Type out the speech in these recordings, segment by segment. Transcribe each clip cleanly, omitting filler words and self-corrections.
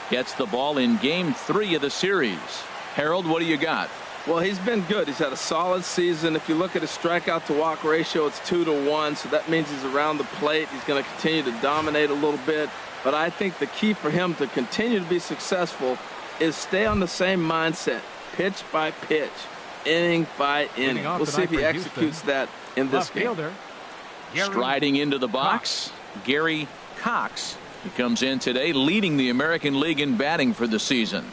gets the ball in game 3 of the series. Harold, what do you got? Well, he's been good. He's had a solid season. If you look at his strikeout to walk ratio, it's 2-to-1, so that means he's around the plate. He's going to continue to dominate a little bit. But I think the key for him to continue to be successful is stay on the same mindset, pitch by pitch, inning by inning. We'll see if he executes that in this game. Striding into the box, Gary Cox. He comes in today leading the American League in batting for the season.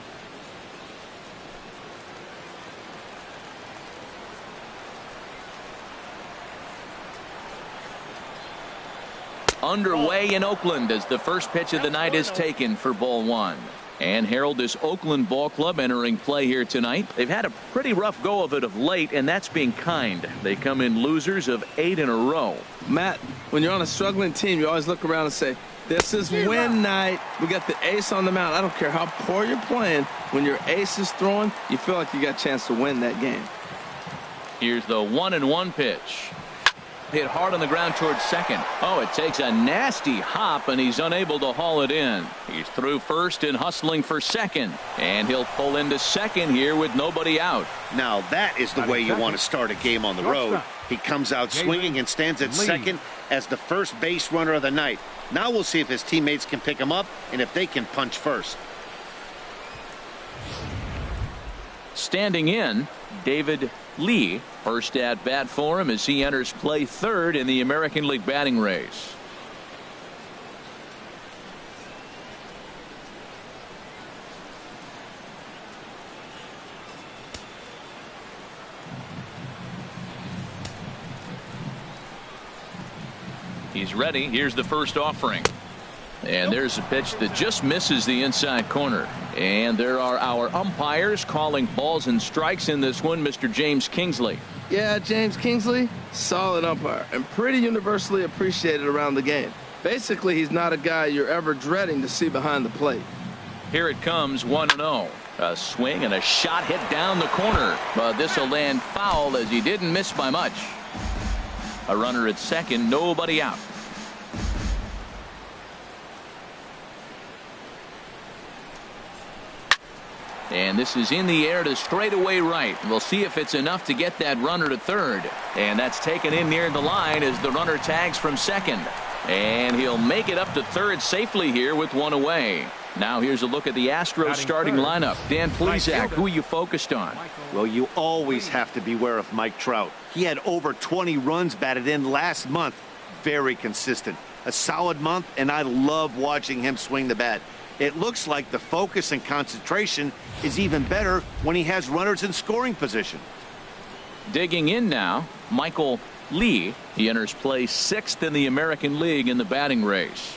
Underway in Oakland as the first pitch of the night is taken for ball 1. And Harold, this Oakland ball club entering play here tonight. They've had a pretty rough go of it of late, and that's being kind. They come in losers of 8 in a row. Matt, when you're on a struggling team, you always look around and say, this is win night. We got the ace on the mound. I don't care how poor you're playing. When your ace is throwing, you feel like you got a chance to win that game. Here's the 1-1 pitch. Hit hard on the ground towards second. Oh, it takes a nasty hop, and he's unable to haul it in. He's through first and hustling for second. And he'll pull into second here with nobody out. Now that is the way you want to start a game on the road. He comes out swinging and stands at second as the first base runner of the night. Now we'll see if his teammates can pick him up and if they can punch first. Standing in, David Lee. First at bat for him as he enters play third in the American League batting race. He's ready. Here's the first offering. And there's a pitch that just misses the inside corner. And there are our umpires calling balls and strikes in this one. Mr. James Kingsley. Yeah, James Kingsley, solid umpire and pretty universally appreciated around the game. Basically, he's not a guy you're ever dreading to see behind the plate. Here it comes, 1-0. A swing and a shot hit down the corner. But this will land foul as he didn't miss by much. A runner at second, nobody out. And this is in the air to straightaway right. We'll see if it's enough to get that runner to third. And that's taken in near the line as the runner tags from second. And he'll make it up to third safely here with one away. Now here's a look at the Astros starting lineup. Dan Plesac, who are you focused on? Well, you always have to beware of Mike Trout. He had over 20 runs batted in last month. Very consistent. A solid month, and I love watching him swing the bat. It looks like the focus and concentration is even better when he has runners in scoring position. Digging in now, Michael Lee. He enters play 6th in the American League in the batting race.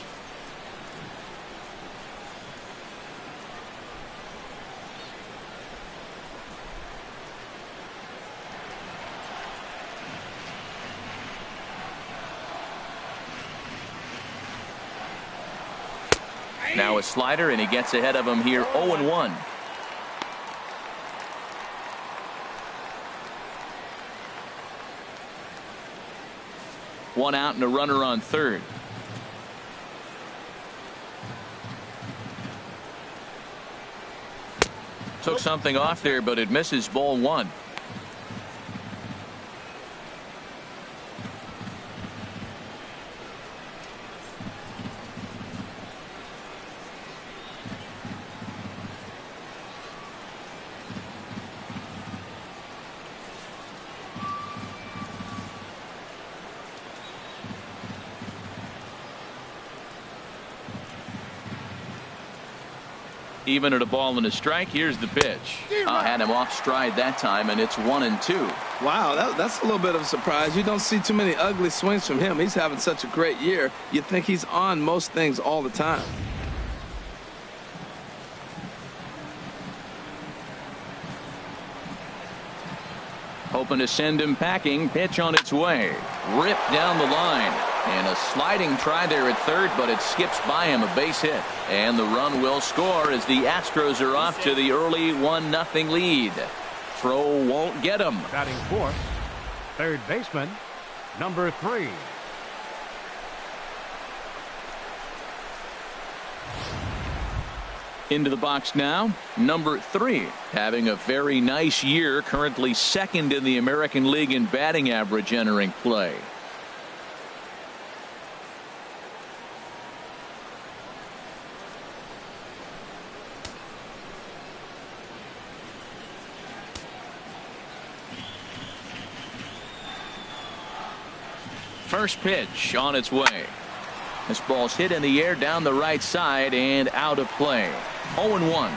Now a slider, and he gets ahead of him here 0-1. One out and a runner on third. Took something off there, but it misses ball 1. Even at a ball and a strike. Here's the pitch. Had him off stride that time, and it's 1-2. Wow, that's a little bit of a surprise. You don't see too many ugly swings from him. He's having such a great year. You think he's on most things all the time. Hoping to send him packing. Pitch on its way. Ripped down the line. And a sliding try there at third, but it skips by him, a base hit. And the run will score as the Astros are off to the early 1-0 lead. Throw won't get him. Batting fourth, third baseman, number 3. Into the box now, number 3, having a very nice year, currently second in the American League in batting average entering play. First pitch on its way. This ball's hit in the air down the right side and out of play. 0-1.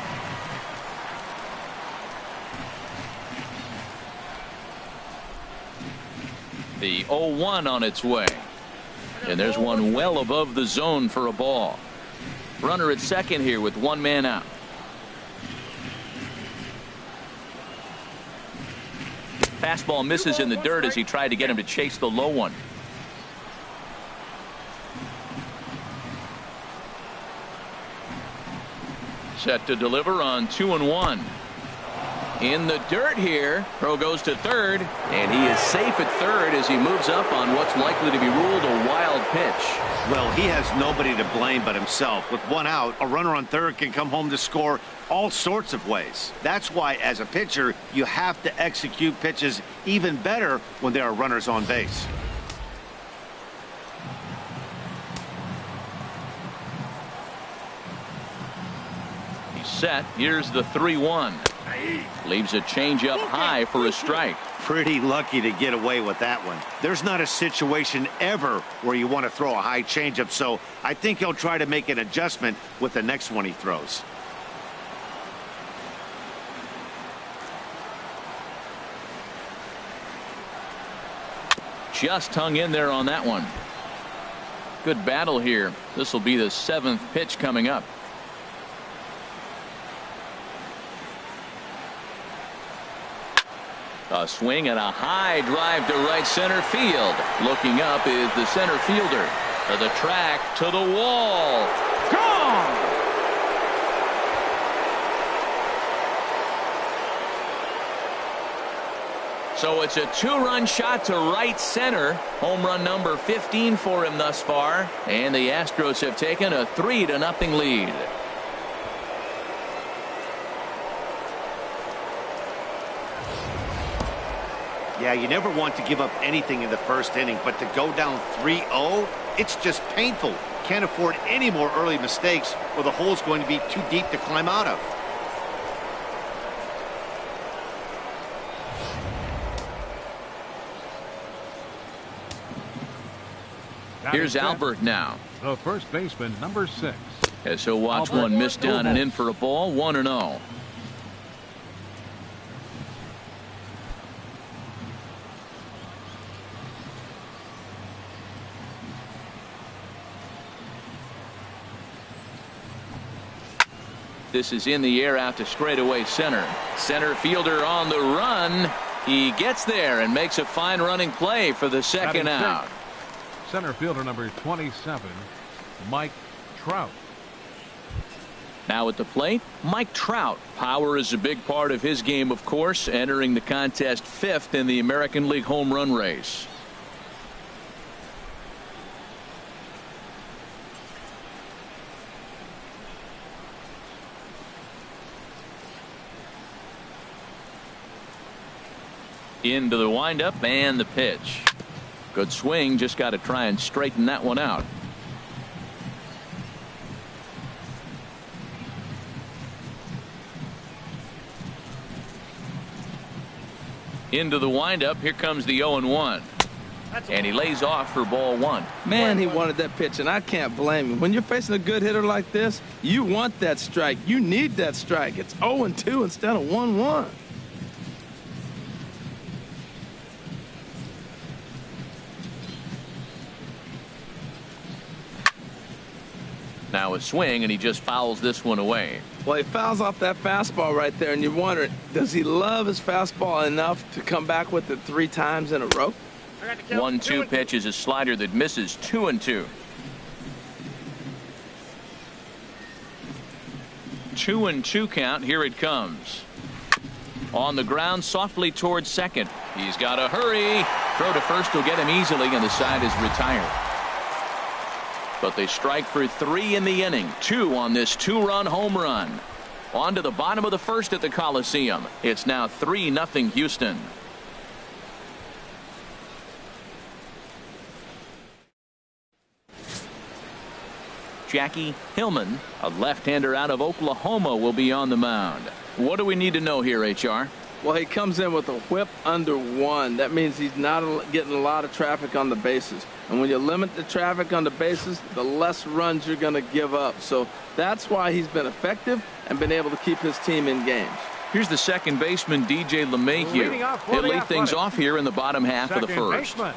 The 0-1 on its way. And there's one well above the zone for a ball. Runner at second here with one man out. Fastball misses in the dirt as he tried to get him to chase the low one. Set to deliver on 2-1. In the dirt here. Throw goes to third, and he is safe at third as he moves up on what's likely to be ruled a wild pitch. Well, he has nobody to blame but himself. With one out, a runner on third can come home to score all sorts of ways. That's why, as a pitcher, you have to execute pitches even better when there are runners on base. Set. Here's the 3-1. Leaves a changeup high for a strike. Pretty lucky to get away with that one. There's not a situation ever where you want to throw a high changeup, so I think he'll try to make an adjustment with the next one he throws. Just hung in there on that one. Good battle here. This will be the 7th pitch coming up. A swing and a high drive to right center field. Looking up is the center fielder. To the track, to the wall. Gone! So it's a 2-run shot to right center. Home run number 15 for him thus far. And the Astros have taken a 3-0 lead. Yeah, you never want to give up anything in the first inning, but to go down 3-0, it's just painful. Can't afford any more early mistakes or the hole's going to be too deep to climb out of. Here's Albert now. The first baseman, number 6. As he'll watch one miss down and in for a ball. 1-0. This is in the air out to straightaway center. Center fielder on the run. He gets there and makes a fine running play for the second out. Center fielder number 27, Mike Trout. Now at the plate, Mike Trout. Power is a big part of his game, of course, entering the contest 5th in the American League home run race. Into the windup and the pitch. Good swing, just got to try and straighten that one out. Into the windup, here comes the 0-1. And he lays off for ball 1. Man, he wanted that pitch, and I can't blame him. When you're facing a good hitter like this, you want that strike. You need that strike. It's 0-2 instead of 1-1. Now a swing, and he just fouls this one away. Well, he fouls off that fastball right there, and you're wondering, does he love his fastball enough to come back with it 3 times in a row? 1-2 pitch is a slider that misses. 2-2. 2-2 count. Here it comes. On the ground, softly towards second. He's got to hurry. Throw to first will get him easily, and the side is retired. But they strike for 3 in the inning. 2 on this 2-run home run. On to the bottom of the first at the Coliseum. It's now 3-0 Houston. Jackie Hillman, a left-hander out of Oklahoma, will be on the mound. What do we need to know here, HR? Well, he comes in with a whip under 1. That means he's not getting a lot of traffic on the bases. And when you limit the traffic on the bases, the less runs you're going to give up. So that's why he's been effective and been able to keep his team in games. Here's the second baseman, DJ LeMahieu. He'll lead things off here in the bottom half of the first. Baseman,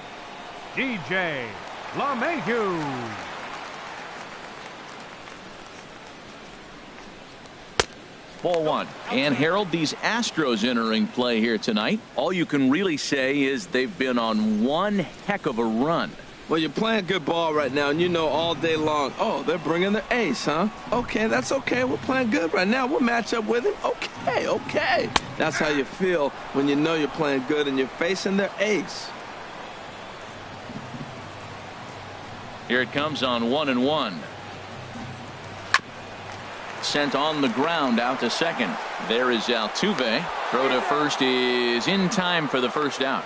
DJ LeMahieu. Ball 1. And Harold, these Astros entering play here tonight. All you can really say is they've been on one heck of a run. Well, you're playing good ball right now, and you know all day long, oh, they're bringing their ace, huh? Okay, that's okay. We're playing good right now. We'll match up with him. Okay. That's how you feel when you know you're playing good and you're facing their ace. Here it comes on 1-1. Sent on the ground out to second. There is Altuve. Throw to first is in time for the first out.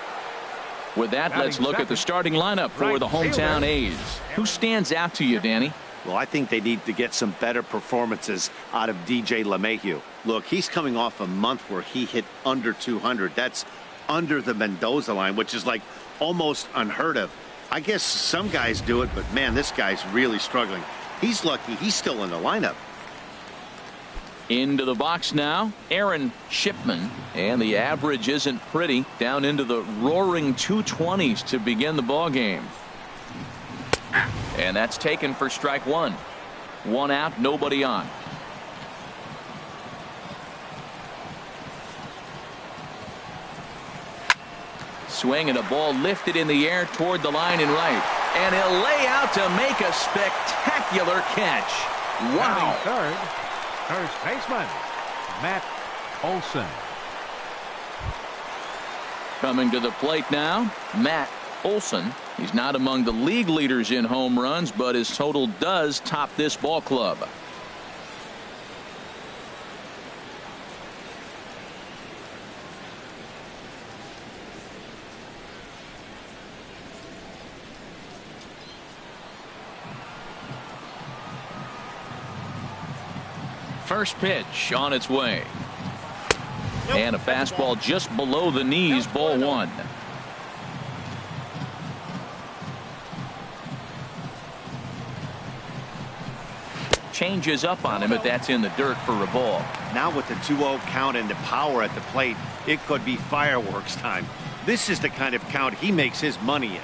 With that, let's look at the starting lineup for the hometown A's. Who stands out to you, Danny? Well, I think they need to get some better performances out of DJ LeMahieu. Look, he's coming off a month where he hit under 200. That's under the Mendoza line, which is like almost unheard of. I guess some guys do it, but man, this guy's really struggling. He's lucky he's still in the lineup. Into the box now, Aaron Shipman, and the average isn't pretty, down into the roaring 220s to begin the ball game. And that's taken for strike 1. 1 out, nobody on. Swing and a ball lifted in the air toward the line and right, and he'll lay out to make a spectacular catch. Wow. Third, first baseman, Matt Olson. Coming to the plate now, Matt Olson. He's not among the league leaders in home runs, but his total does top this ball club. First pitch on its way. And a fastball just below the knees, ball 1. Changes up on him, but that's in the dirt for a ball. Now with the 2-0 count and the power at the plate, it could be fireworks time. This is the kind of count he makes his money in.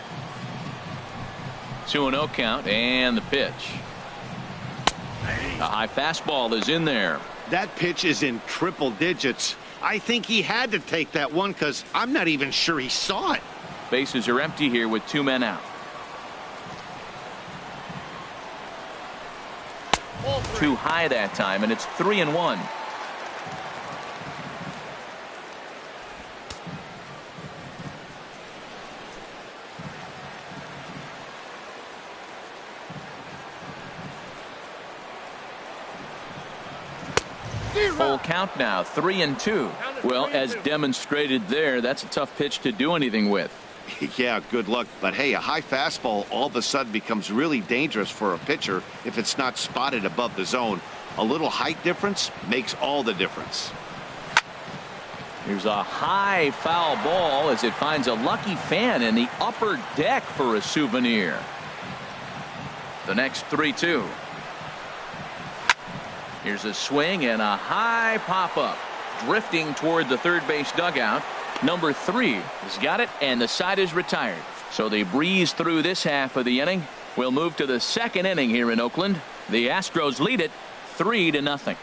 2-0 count, and the pitch. A high fastball is in there. That pitch is in triple digits. I think he had to take that one because I'm not even sure he saw it. Bases are empty here with 2 men out. Too high that time, and it's 3-1. Full count now, 3-2. Well, as demonstrated there, that's a tough pitch to do anything with. Yeah, good luck. But hey, a high fastball all of a sudden becomes really dangerous for a pitcher if it's not spotted above the zone. A little height difference makes all the difference. Here's a high foul ball as it finds a lucky fan in the upper deck for a souvenir. The next 3-2. Here's a swing and a high pop-up. Drifting toward the third base dugout. Number 3 has got it, and the side is retired. So they breeze through this half of the inning. We'll move to the second inning here in Oakland. The Astros lead it 3-0.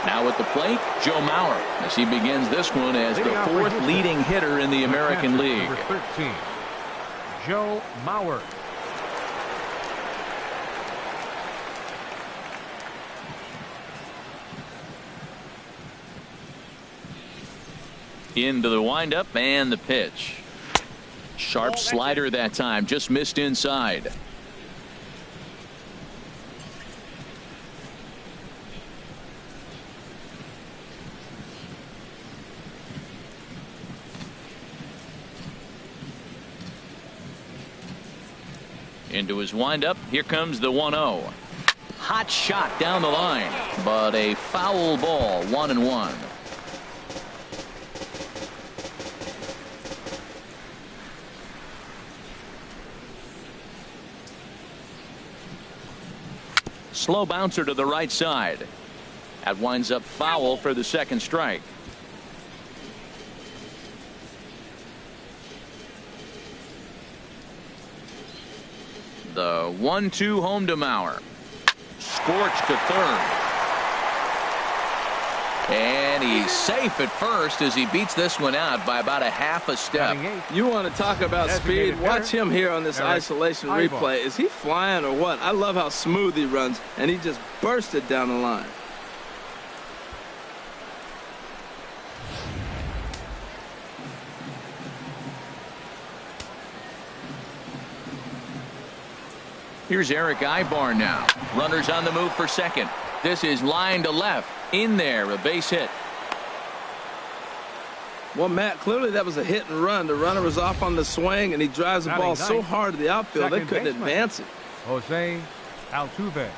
Now at the plate, Joe Mauer, as he begins this one as the 4th leading hitter in the American League. Number 13, Joe Mauer. Into the windup and the pitch. Sharp slider that time, just missed inside. Into his windup. Here comes the 1-0. Hot shot down the line, but a foul ball. 1-1. Slow bouncer to the right side. That winds up foul for the second strike. The 1-2 home to Mauer. Scorched to third. And he's safe at first as he beats this one out by about a half a step. You want to talk about speed? Watch him here on this isolation replay. Is he flying or what? I love how smooth he runs, and he just bursted down the line. Here's Eric Ibar now. Runners on the move for second. This is line to left. In there, a base hit. Well, Matt, clearly that was a hit and run. The runner was off on the swing, and he drives the ball so hard to the outfield they couldn't advance it. Jose Altuve.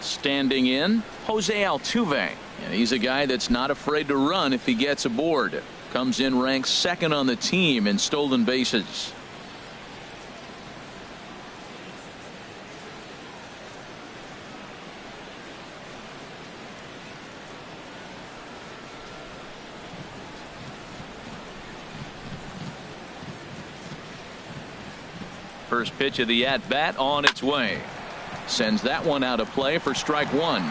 Standing in, Jose Altuve. And he's a guy that's not afraid to run if he gets aboard. Comes in ranked second on the team in stolen bases. First pitch of the at-bat on its way. Sends that one out of play for strike one.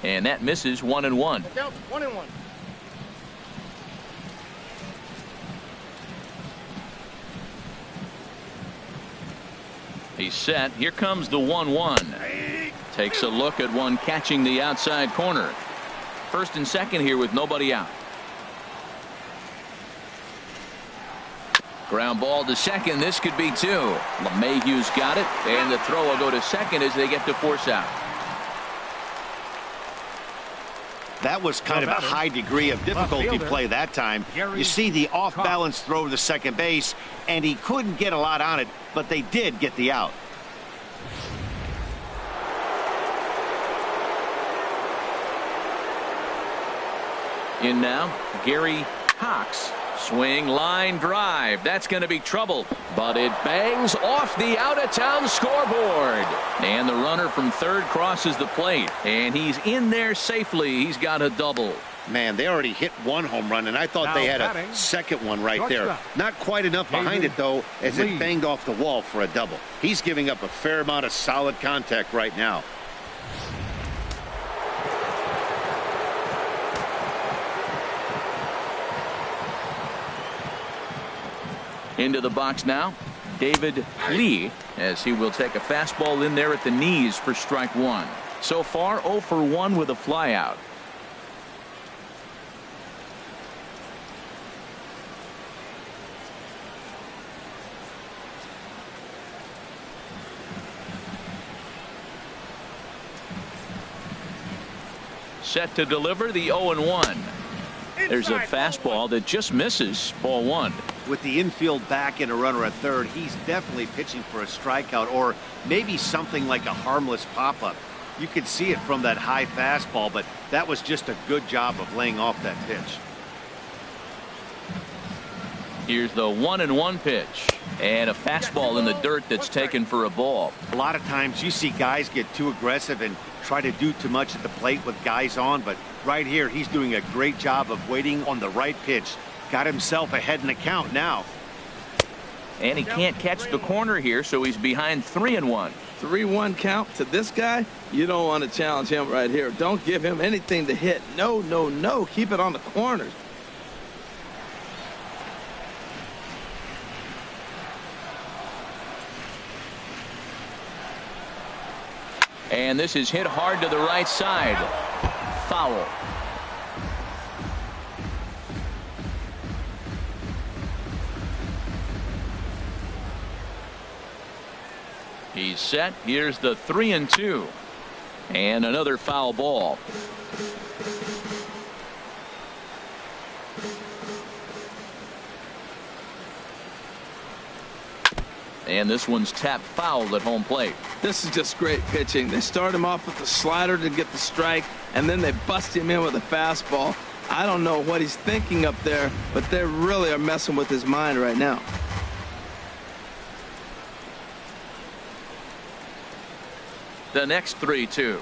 And that misses. 1-1. 1-1. He's set. Here comes the 1-1. Takes a look at one catching the outside corner. First and second here with nobody out. Ground ball to second. This could be two. LeMahieu's got it, and the throw will go to second as they get to force out. That was kind of a high degree of difficulty play that time. You see the off-balance throw to second base, and he couldn't get a lot on it, but they did get the out. In now, Gary Cox. Swing, line drive. That's going to be trouble, but it bangs off the out-of-town scoreboard. And the runner from third crosses the plate, and he's in there safely. He's got a double. Man, they already hit one home run, and I thought they had a second one right there. Not quite enough behind it, though, as it banged off the wall for a double. He's giving up a fair amount of solid contact right now. Into the box now, David Lee, as he will take a fastball in there at the knees for strike one. So far 0 for 1 with a flyout. Set to deliver the 0-1. There's a fastball that just misses. Ball one. With the infield back and a runner at third, he's definitely pitching for a strikeout or maybe something like a harmless pop-up. You could see it from that high fastball, but that was just a good job of laying off that pitch. Here's the 1-1 pitch, and a fastball in the dirt that's taken for a ball. A lot of times you see guys get too aggressive and try to do too much at the plate with guys on, but right here he's doing a great job of waiting on the right pitch. Got himself ahead in the count now. And he can't catch the corner here, so he's behind 3-1. 3-1 count to this guy. You don't want to challenge him right here. Don't give him anything to hit. No, no, no. Keep it on the corners. And this is hit hard to the right side. Foul. He's set. Here's the 3-2. And another foul ball. And this one's tapped foul at home plate. This is just great pitching. They start him off with the slider to get the strike, and then they bust him in with a fastball. I don't know what he's thinking up there, but they really are messing with his mind right now. The next 3-2.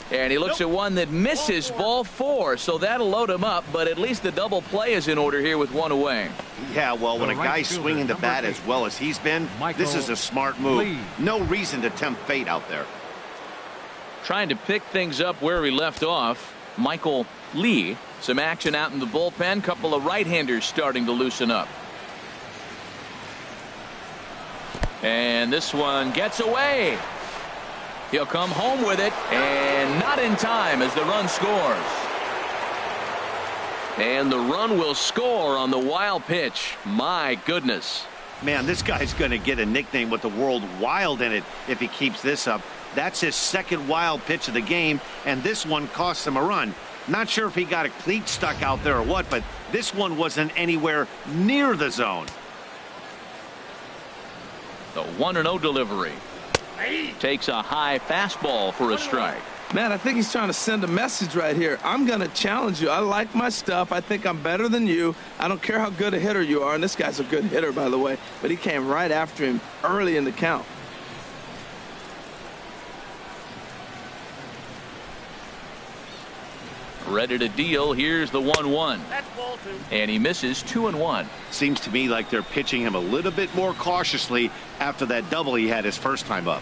And he looks at one that misses, ball 4, so that'll load him up, but at least the double play is in order here with one away. Yeah, well, when a guy's swinging the bat as well as he's been, this is a smart move. No reason to tempt fate out there. Trying to pick things up where we left off, Michael Lee. Some action out in the bullpen. Couple of right-handers starting to loosen up. And this one gets away. He'll come home with it, and not in time as the run scores. And the run will score on the wild pitch. My goodness. Man, this guy's going to get a nickname with the word wild in it if he keeps this up. That's his second wild pitch of the game, and this one cost him a run. Not sure if he got a cleat stuck out there or what, but this one wasn't anywhere near the zone. The 1-0 delivery. Takes a high fastball for a strike. Man, I think he's trying to send a message right here. I'm going to challenge you. I like my stuff. I think I'm better than you. I don't care how good a hitter you are. And this guy's a good hitter, by the way. But he came right after him early in the count. Ready to deal. Here's the 1-1. And he misses 2-1. Seems to me like they're pitching him a little bit more cautiously after that double he had his first time up.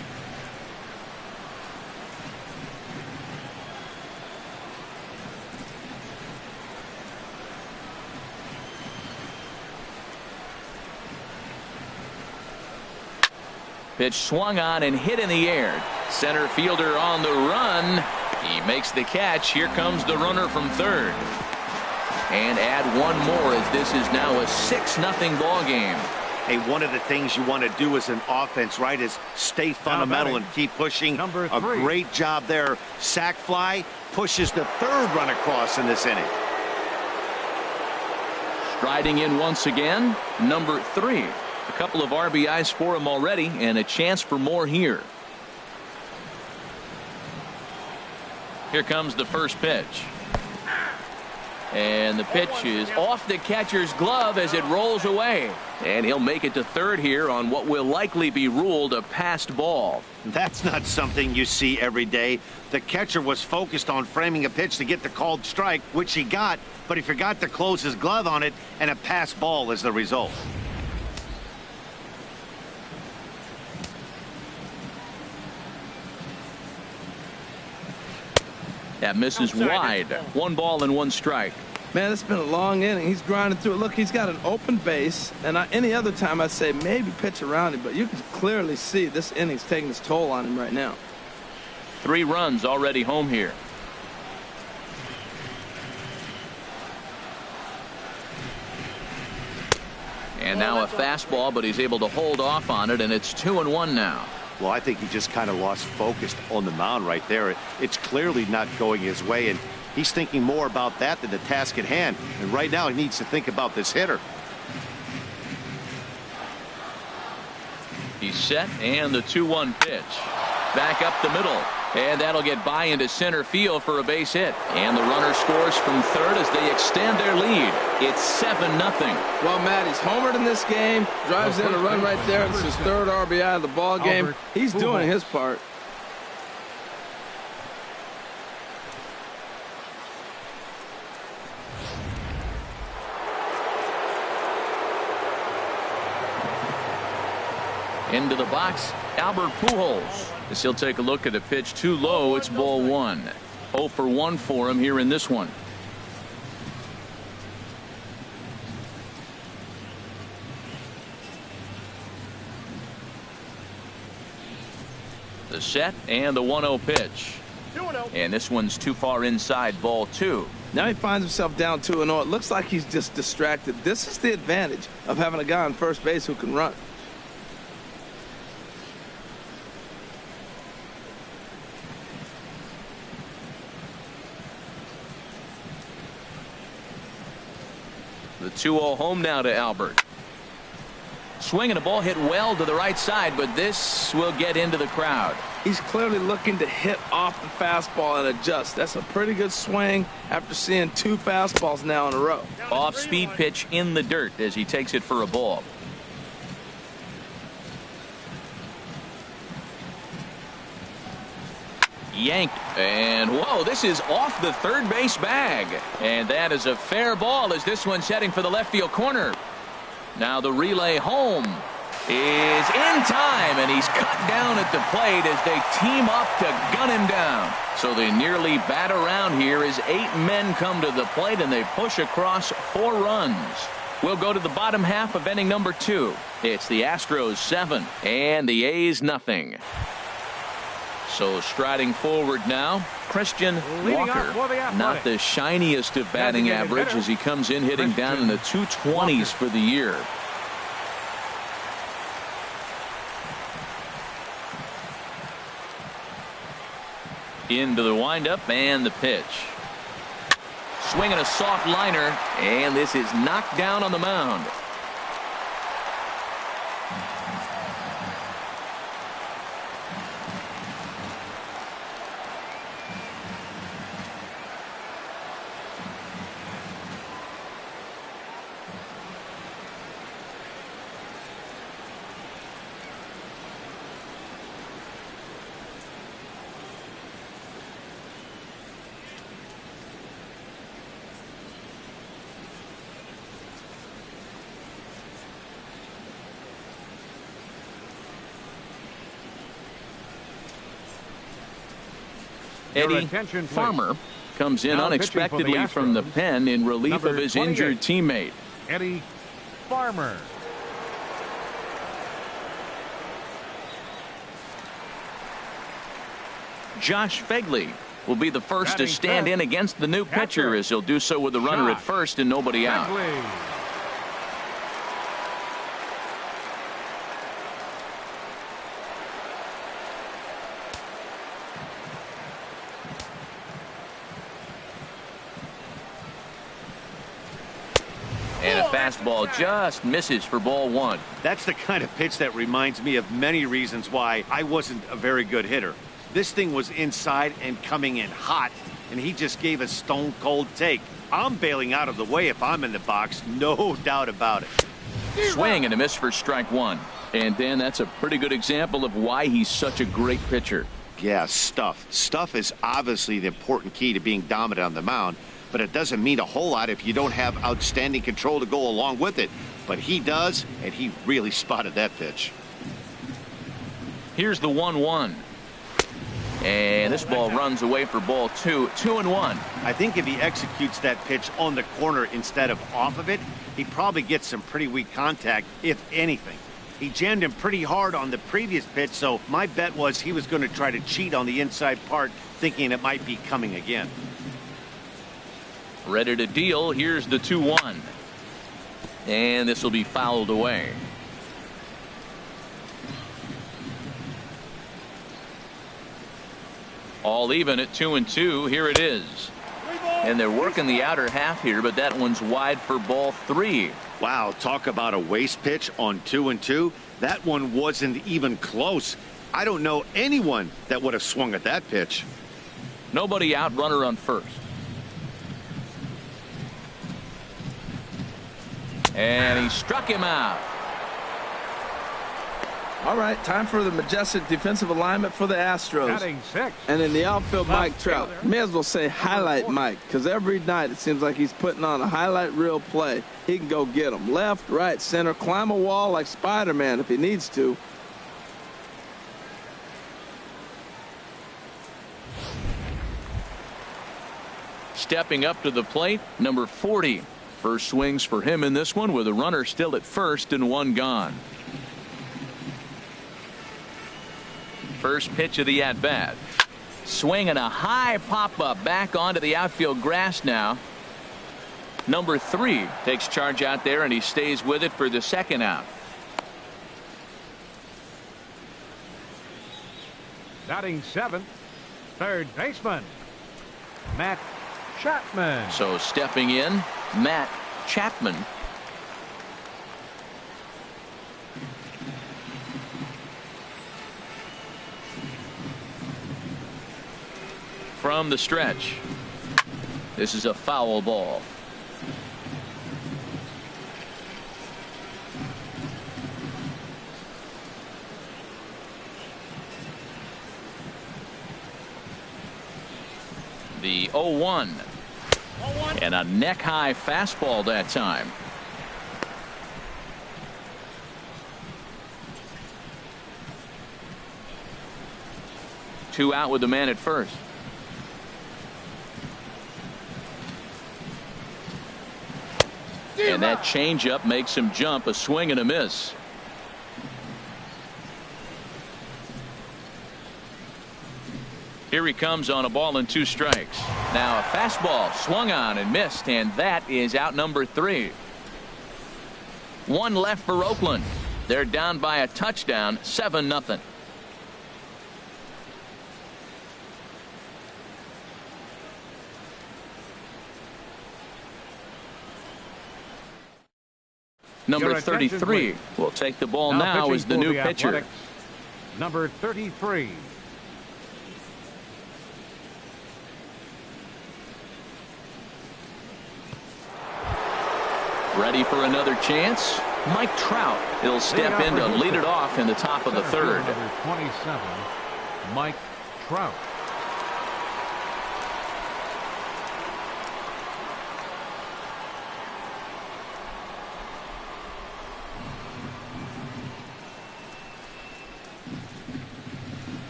Pitch swung on and hit in the air. Center fielder on the run. He makes the catch. Here comes the runner from third. And add one more as this is now a 6-0 ball game. Hey, one of the things you want to do as an offense, right, is stay fundamental and keep pushing. A great job there. Sac fly pushes the third run across in this inning. Striding in once again, number 3. A couple of RBIs for him already and a chance for more here. Here comes the first pitch. And the pitch is off the catcher's glove as it rolls away. And he'll make it to third here on what will likely be ruled a passed ball. That's not something you see every day. The catcher was focused on framing a pitch to get the called strike, which he got, but he forgot to close his glove on it, and a passed ball is the result. That misses wide. 1 ball and 1 strike. Man, it's been a long inning. He's grinding through it. Look, he's got an open base, and any other time I'd say maybe pitch around him, but you can clearly see this inning's taking its toll on him right now. 3 runs already home here. And now a fastball, but he's able to hold off on it, and it's 2-1 now. Well, I think he just kind of lost focus on the mound right there. It's clearly not going his way, and he's thinking more about that than the task at hand. And right now he needs to think about this hitter. He's set, and the 2-1 pitch. Back up the middle. And that'll get by into center field for a base hit. And the runner scores from third as they extend their lead. It's 7-0. Well, Matt, he's homered in this game. Drives in a run right there. It's his third RBI of the ball game. He's doing his part. Into the box, Albert Pujols. As he'll take a look at a pitch too low, it's ball 1. 0 for 1 for him here in this one. The The set and the 1-0 pitch. And this one's too far inside, ball 2. Now he finds himself down 2-0. It looks like he's just distracted. This is the advantage of having a guy on first base who can run. The 2-0 home now to Albert. Swinging a ball hit well to the right side, but this will get into the crowd. He's clearly looking to hit off the fastball and adjust. That's a pretty good swing after seeing 2 fastballs now in a row. Off-speed pitch in the dirt as he takes it for a ball. Yanked, and whoa, this is off the third base bag. And that is a fair ball as this one's heading for the left field corner. Now the relay home is in time, and he's cut down at the plate as they team up to gun him down. So they nearly bat around here as 8 men come to the plate, and they push across 4 runs. We'll go to the bottom half of inning number 2. It's the Astros 7 and the A's nothing. So striding forward now, Christian Walker. Not the shiniest of batting average as he comes in hitting down in the 220s for the year. Into the windup and the pitch. Swinging a soft liner, and this is knocked down on the mound. Eddie Farmer comes in unexpectedly from the pen in relief of his injured teammate. Eddie Farmer. Josh Fegley will be the first to stand in against the new pitcher as he'll do so with a runner at first and nobody out. And a fastball just misses for ball 1. That's the kind of pitch that reminds me of many reasons why I wasn't a very good hitter. This thing was inside and coming in hot, and he just gave a stone cold take. I'm bailing out of the way if I'm in the box, no doubt about it. Swing and a miss for strike 1. And Dan, that's a pretty good example of why he's such a great pitcher. Yeah, stuff. Stuff is obviously the important key to being dominant on the mound, but it doesn't mean a whole lot if you don't have outstanding control to go along with it. But he does, and he really spotted that pitch. Here's the 1-1. And this ball runs away for ball 2. 2-1. I think if he executes that pitch on the corner instead of off of it, he probably gets some pretty weak contact, if anything. He jammed him pretty hard on the previous pitch, so my bet was he was going to try to cheat on the inside part, thinking it might be coming again. Ready to deal. Here's the 2-1. And this will be fouled away. All even at 2-2. Here it is. And they're working the outer half here, but that one's wide for ball 3. Wow, talk about a waste pitch on 2-2. That one wasn't even close. I don't know anyone that would have swung at that pitch. Nobody out, runner on first. And he struck him out. All right, time for the majestic defensive alignment for the Astros. And in the outfield, Mike Trout. May as well say highlight Mike, because every night it seems like he's putting on a highlight reel play. He can go get them left, right, center, climb a wall like Spider-Man if he needs to. Stepping up to the plate, number 40. First swings for him in this one with a runner still at first and 1 gone. First pitch of the at-bat. Swinging a high pop-up back onto the outfield grass now. Number 3 takes charge out there, and he stays with it for the second out. Batting 7th, third baseman, Matt Chapman. So stepping in, Matt Chapman. From the stretch. This is a foul ball. The 0-1. And a neck-high fastball that time. Two out with the man at first. And that changeup makes him jump. A swing and a miss. Here he comes on a ball and 2 strikes. Now a fastball swung on and missed, and that is out number 3. 1 left for Oakland. They're down by a touchdown, 7-0. Number 33 will take the ball now as the new pitcher. Athletics, number 33. Ready for another chance? Mike Trout. He'll step in to lead it off in the top of the third. Number 27, Mike Trout.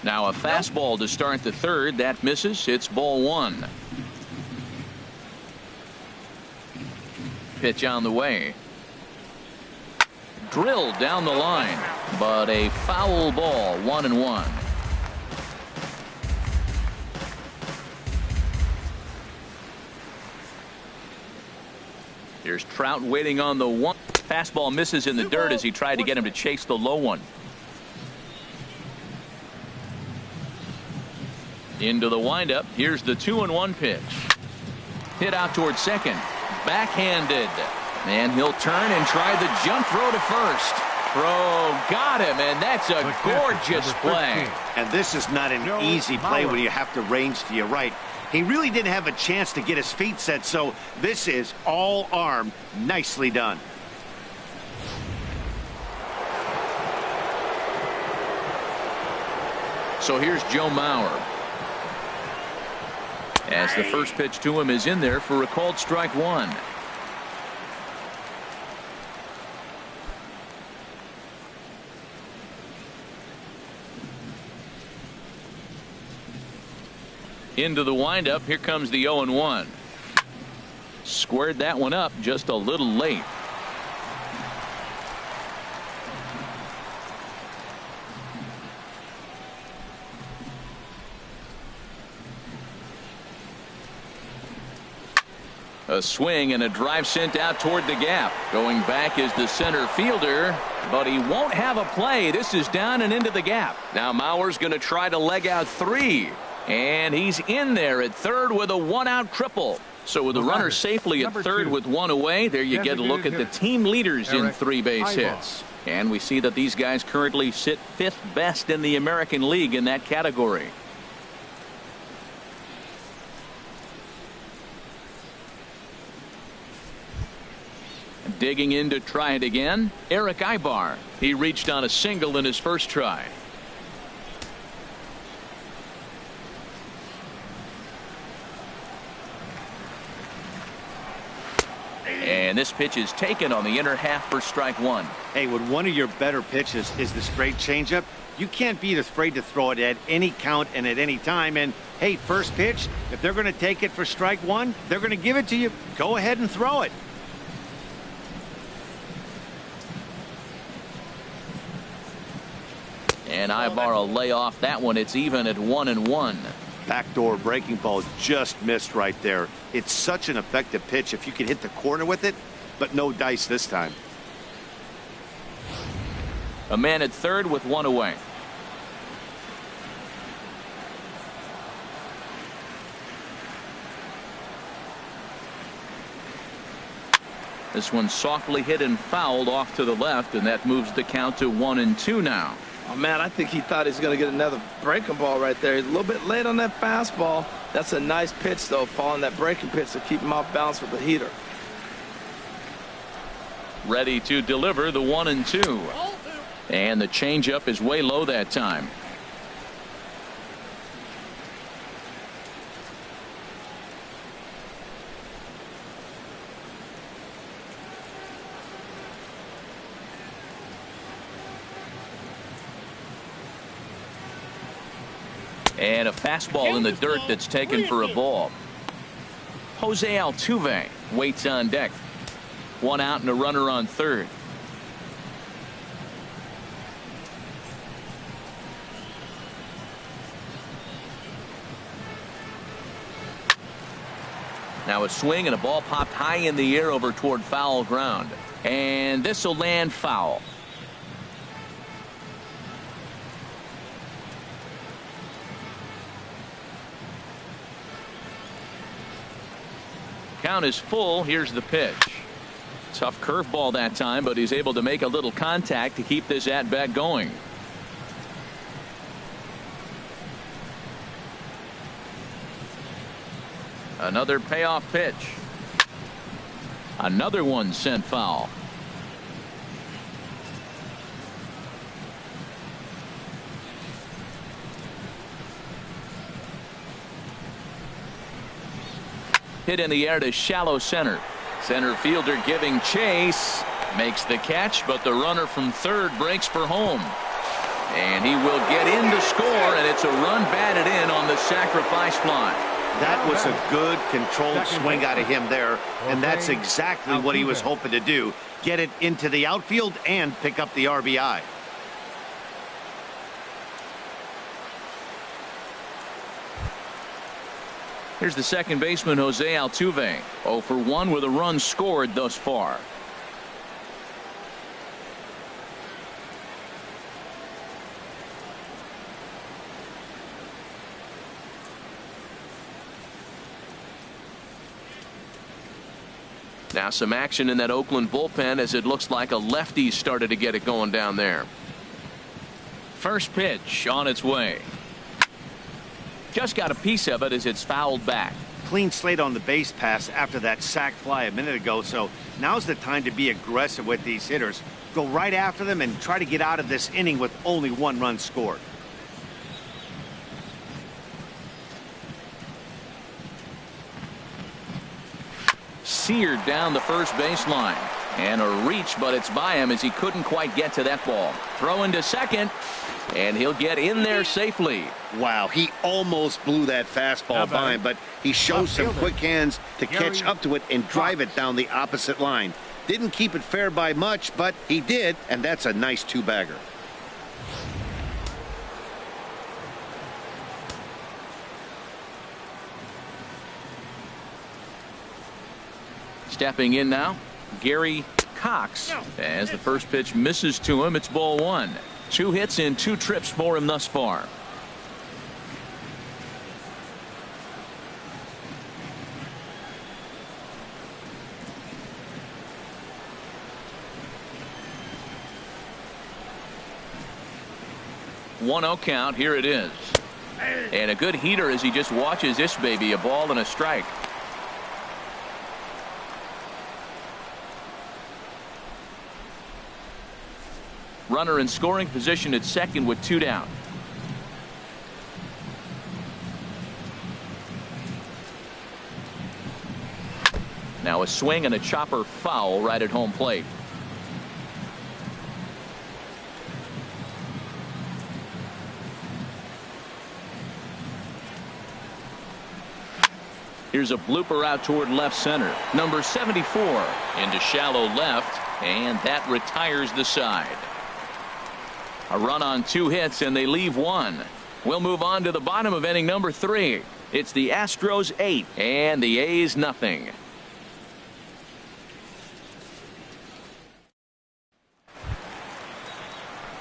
Now a fastball to start the third. That misses. It's ball 1. Pitch on the way. Drilled down the line, but a foul ball. 1-1. Here's Trout waiting on the 1. Fastball misses in the dirt as he tried to get him to chase the low one. Into the windup. Here's the 2-1 pitch. Hit out towards second. Backhanded. And he'll turn and try the jump throw to first. Throw got him, and that's a gorgeous play. And this is not an easy play when you have to range to your right. He really didn't have a chance to get his feet set, so this is all arm. Nicely done. So here's Joe Mauer. As the first pitch to him is in there for a called strike 1. Into the windup. Here comes the 0-1. Squared that one up just a little late. A swing and a drive sent out toward the gap. Going back is the center fielder, but he won't have a play. This is down and into the gap. Now Mauer's going to try to leg out 3. And he's in there at third with a 1-out triple. So with the runner safely at third with 1 away, there you get a look at the team leaders in 3 base hits. And we see that these guys currently sit 5th best in the American League in that category. Digging in to try it again, Eric Ibar. He reached on a single in his first try. And this pitch is taken on the inner half for strike 1. Hey, when one of your better pitches is the straight changeup, you can't be afraid to throw it at any count and at any time. And hey, first pitch, if they're going to take it for strike 1, they're going to give it to you. Go ahead and throw it. And Ibarra lay off that one. It's even at 1-1. Backdoor breaking ball just missed right there. It's such an effective pitch if you can hit the corner with it, but no dice this time. A man at third with one away. This one softly hit and fouled off to the left, and that moves the count to 1-2 now. Oh, man, I think he thought he was going to get another breaking ball right there. He's a little bit late on that fastball. That's a nice pitch, though, following that breaking pitch to keep him off balance with the heater. Ready to deliver the 1-2. And the changeup is way low that time. And a fastball in the dirt that's taken for a ball. Jose Altuve waits on deck. One out and a runner on third. Now a swing and a ball popped high in the air over toward foul ground. And this will land foul. Count is full. Here's the pitch. Tough curveball that time, but he's able to make a little contact to keep this at bat going. Another payoff pitch. Another one sent foul. Hit in the air to shallow center. Center fielder giving chase. Makes the catch, but the runner from third breaks for home. And he will get in to score, and it's a run batted in on the sacrifice fly. That was a good controlled swing out of him there, and that's exactly what he was hoping to do. Get it into the outfield and pick up the RBI. Here's the second baseman, Jose Altuve. 0 for 1 with a run scored thus far. Now some action in that Oakland bullpen as it looks like a lefty started to get it going down there. First pitch on its way. Just got a piece of it as it's fouled back. Clean slate on the base pass after that sac fly a minute ago, so now's the time to be aggressive with these hitters. Go right after them and try to get out of this inning with only 1 run scored. Seared down the first baseline. And a reach, but it's by him as he couldn't quite get to that ball. Throwing to second, and he'll get in there safely. Wow, he almost blew that fastball by him, but he shows some quick hands to catch up to it and drive it down the opposite line. Didn't keep it fair by much, but he did, and that's a nice two-bagger. Stepping in now, Gary Cox. As the first pitch misses to him, it's ball 1. 2 hits in 2 trips for him thus far. One-0 count. Here it is. And a good heater as he just watches this baby. A ball and a strike. Runner in scoring position at second with 2 down. Now a swing and a chopper foul right at home plate. Here's a blooper out toward left center. Number 74 into shallow left, and that retires the side. A run on 2 hits, and they leave 1. We'll move on to the bottom of inning number 3. It's the Astros 8 and the A's nothing.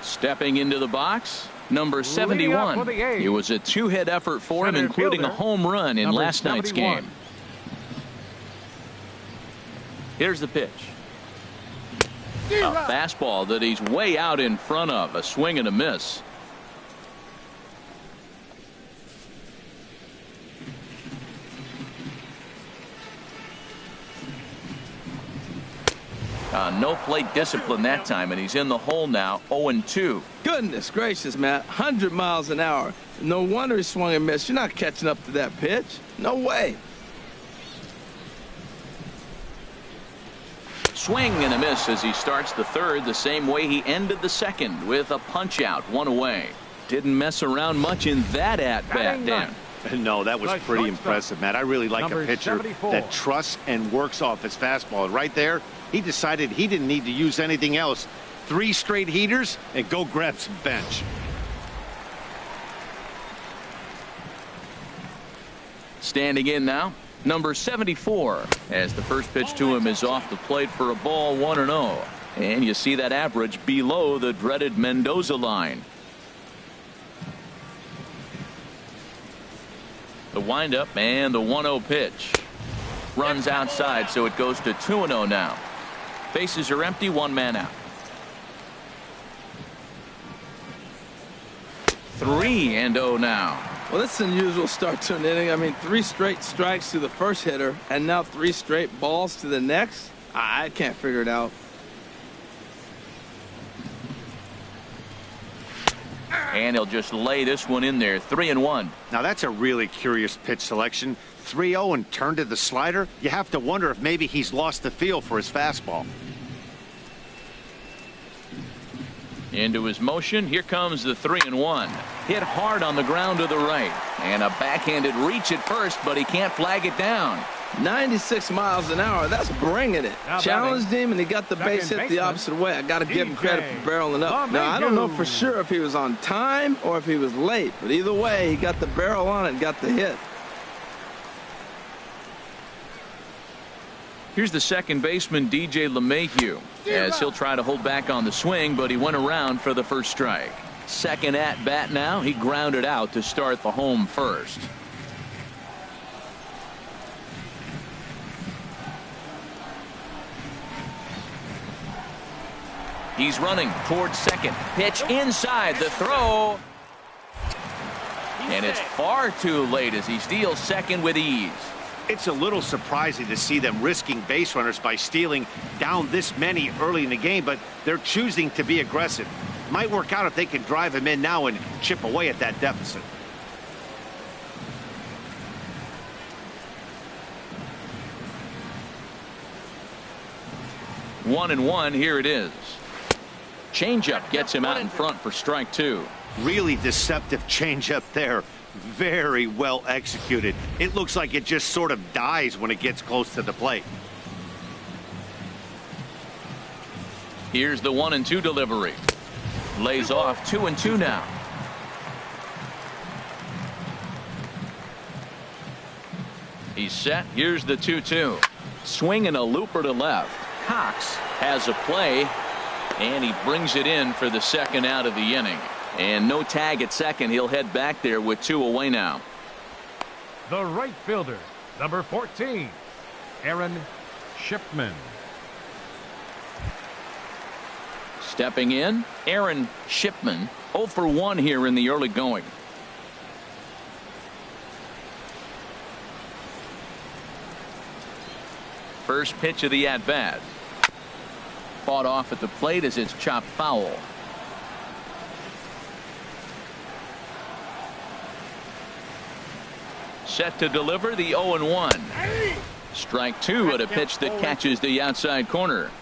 Stepping into the box, number 71. It was a 2-hit effort for him, including a home run in last night's game. Here's the pitch. A fastball that he's way out in front of. A swing and a miss. No plate discipline that time, and he's in the hole now, 0-2. Goodness gracious, Matt. 100 miles an hour. No wonder he swung and missed. You're not catching up to that pitch. No way. Swing and a miss as he starts the 3rd, the same way he ended the 2nd, with a punch out, 1 away. Didn't mess around much in that at-bat, Dan. No, that was pretty impressive, Matt. I really like a pitcher that trusts and works off his fastball. Right there, he decided he didn't need to use anything else. 3 straight heaters and go grab some bench. Standing in now, number 74, as the first pitch to him is off the plate for a ball, 1-0. And you see that average below the dreaded Mendoza line. The windup and the 1-0 pitch. Runs outside, so it goes to 2-0 now. Bases are empty, 1 man out. 3-0 now. Well, that's an unusual start to an inning. I mean, 3 straight strikes to the first hitter, and now 3 straight balls to the next. I can't figure it out. And he'll just lay this one in there, 3-1. Now that's a really curious pitch selection. 3-0 and turned to the slider. You have to wonder if maybe he's lost the feel for his fastball. Into his motion. Here comes the 3-1. Hit hard on the ground to the right. And a backhanded reach at first, but he can't flag it down. 96 miles an hour. That's bringing it. Challenged him, and he got the base hit the opposite way. I got to give him credit for barreling up. Now, I don't know for sure if he was on time or if he was late, but either way, he got the barrel on it and got the hit. Here's the second baseman, DJ LeMahieu, as he'll try to hold back on the swing, but he went around for the first strike. Second at bat now. He grounded out to start the home first. He's running towards second. Pitch inside. The throw. And it's far too late as he steals second with ease. It's a little surprising to see them risking base runners by stealing down this many early in the game, but they're choosing to be aggressive. Might work out if they can drive him in now and chip away at that deficit. One and one. Here it is. Changeup gets him out in front for strike 2. Really deceptive changeup there. Very well executed. It looks like it just sort of dies when it gets close to the plate. Here's the 1-2 delivery. Lays off 2-2 now. He's set. Here's the 2-2. Swing and a looper to left. Cox has a play, and he brings it in for the second out of the inning. And no tag at second. He'll head back there with 2 away now. The right fielder, number 14, Aaron Shipman. Stepping in, Aaron Shipman, 0 for 1 here in the early going. First pitch of the at-bat. Fought off at the plate as it's chopped foul. Set to deliver the 0-1. Strike 2 at a pitch that catches the outside corner.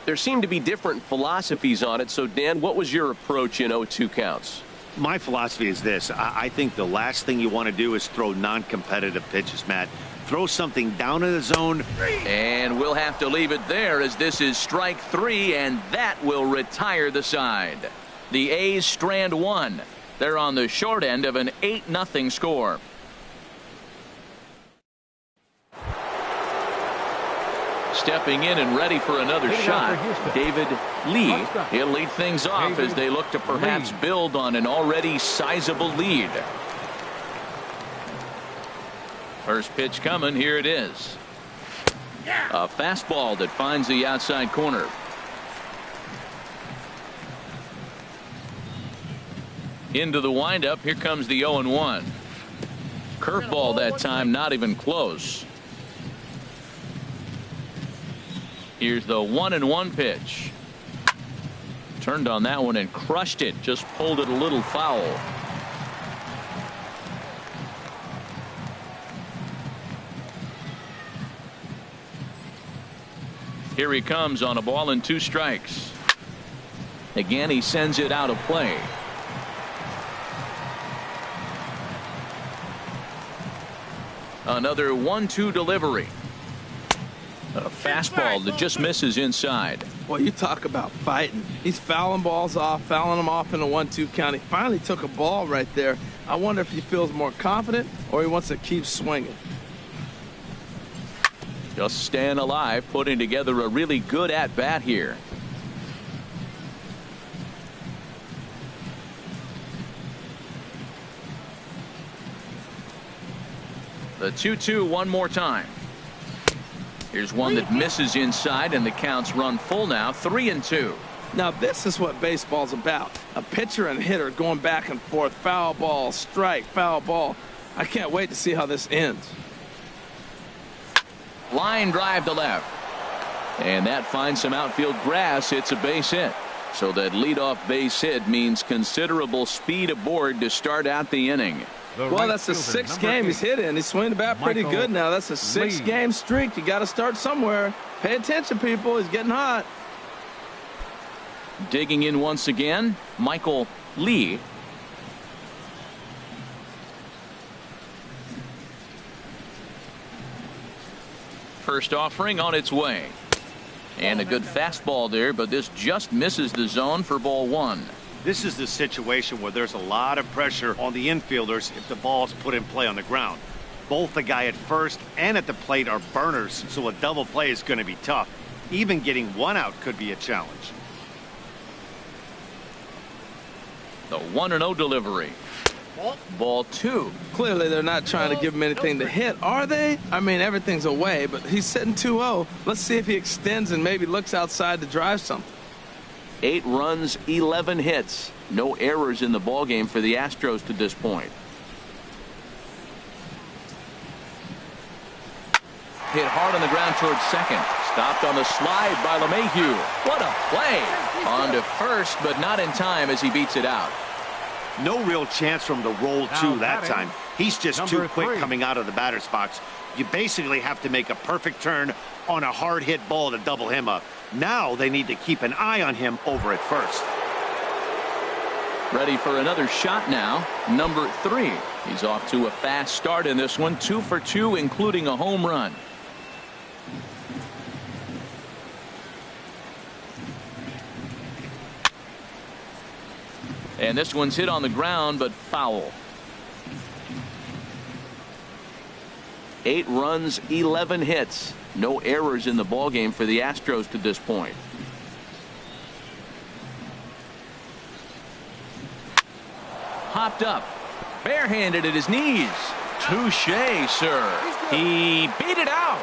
There seem to be different philosophies on it. So, Dan, what was your approach in 0-2 counts? My philosophy is this. I think the last thing you want to do is throw non-competitive pitches, Matt. Throw something down in the zone. And we'll have to leave it there as this is strike 3, and that will retire the side. The A's strand one. They're on the short end of an 8-0 score. Stepping in and ready for another shot, David Lee. He'll lead things off as they look to perhaps build on an already sizable lead. First pitch coming. Here it is. A fastball that finds the outside corner. Into the windup. Here comes the 0-1. Curveball that time, not even close. Here's the 1-1 pitch. Turned on that one and crushed it. Just pulled it a little foul. Here he comes on a ball and 2 strikes. Again, he sends it out of play. Another 1-2 delivery. A fastball that just misses inside. Well, you talk about fighting. He's fouling balls off, fouling them off in a 1-2 count. He finally took a ball right there. I wonder if he feels more confident or he wants to keep swinging. Just staying alive, putting together a really good at-bat here. The 2-2 one more time. Here's one that misses inside, and the counts run full now, 3-2. Now this is what baseball's about. A pitcher and hitter going back and forth. Foul ball, strike, foul ball. I can't wait to see how this ends. Line drive to left. And that finds some outfield grass. It's a base hit. So that leadoff base hit means considerable speed aboard to start out the inning. Well, that's the 6th game he's hit in. He's swinging the bat pretty good now. That's a 6-game streak. You got to start somewhere. Pay attention, people. He's getting hot. Digging in once again, Michael Lee. First offering on its way. And a good fastball there, but this just misses the zone for ball 1. This is the situation where there's a lot of pressure on the infielders if the ball's put in play on the ground. Both the guy at first and at the plate are burners, so a double play is going to be tough. Even getting one out could be a challenge. The 1-0 delivery. Ball 2. Clearly they're not trying to give him anything to hit, are they? I mean, everything's away, but he's sitting 2-0. Let's see if he extends and maybe looks outside to drive something. 8 runs, 11 hits. No errors in the ballgame for the Astros to this point. Hit hard on the ground towards second. Stopped on the slide by LeMahieu. What a play! On to first, but not in time as he beats it out. No real chance for him to roll 2 that time. He's just too quick 3. coming out of the batter's box. You basically have to make a perfect turn on a hard hit ball to double him up. Now they need to keep an eye on him over at first. Ready for another shot now. Number 3. He's off to a fast start in this one. 2 for 2, including a home run. And this one's hit on the ground, but foul. 8 runs, 11 hits. No errors in the ballgame for the Astros to this point. Hopped up. Barehanded at his knees. Touché, sir. He beat it out.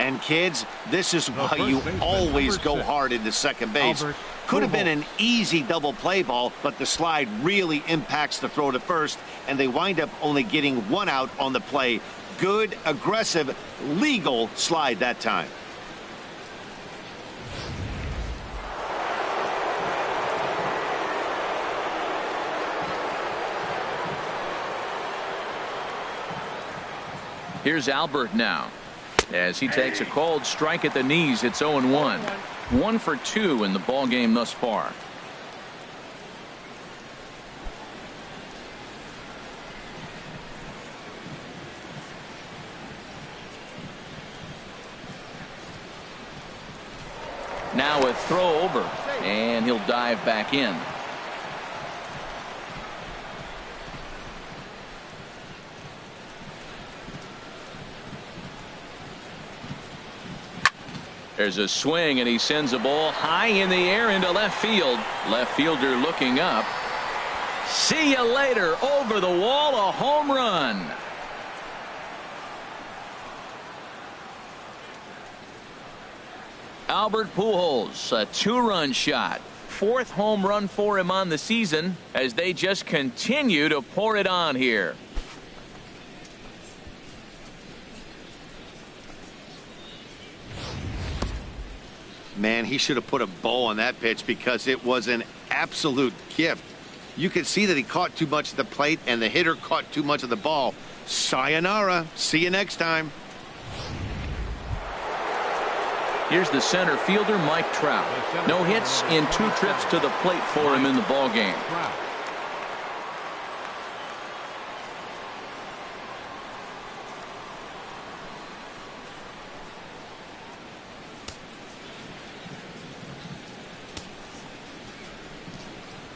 And kids, this is why you always go hard into second base. Could have been an easy double play ball, but the slide really impacts the throw to first, and they wind up only getting 1 out on the play. Good, aggressive, legal slide that time. Here's Albert now. As he takes a cold strike at the knees, it's 0-1. 1 for 2 in the ball game thus far. Now a throw over. and he'll dive back in. There's a swing, and he sends a ball high in the air into left field. Left fielder looking up. See you later. Over the wall, a home run. Albert Pujols, a two-run shot. Fourth home run for him on the season as they just continue to pour it on here. Man, he should have put a bow on that pitch because it was an absolute gift. You could see that he caught too much of the plate and the hitter caught too much of the ball. Sayonara. See you next time. Here's the center fielder, Mike Trout. No hits in 2 trips to the plate for him in the ballgame.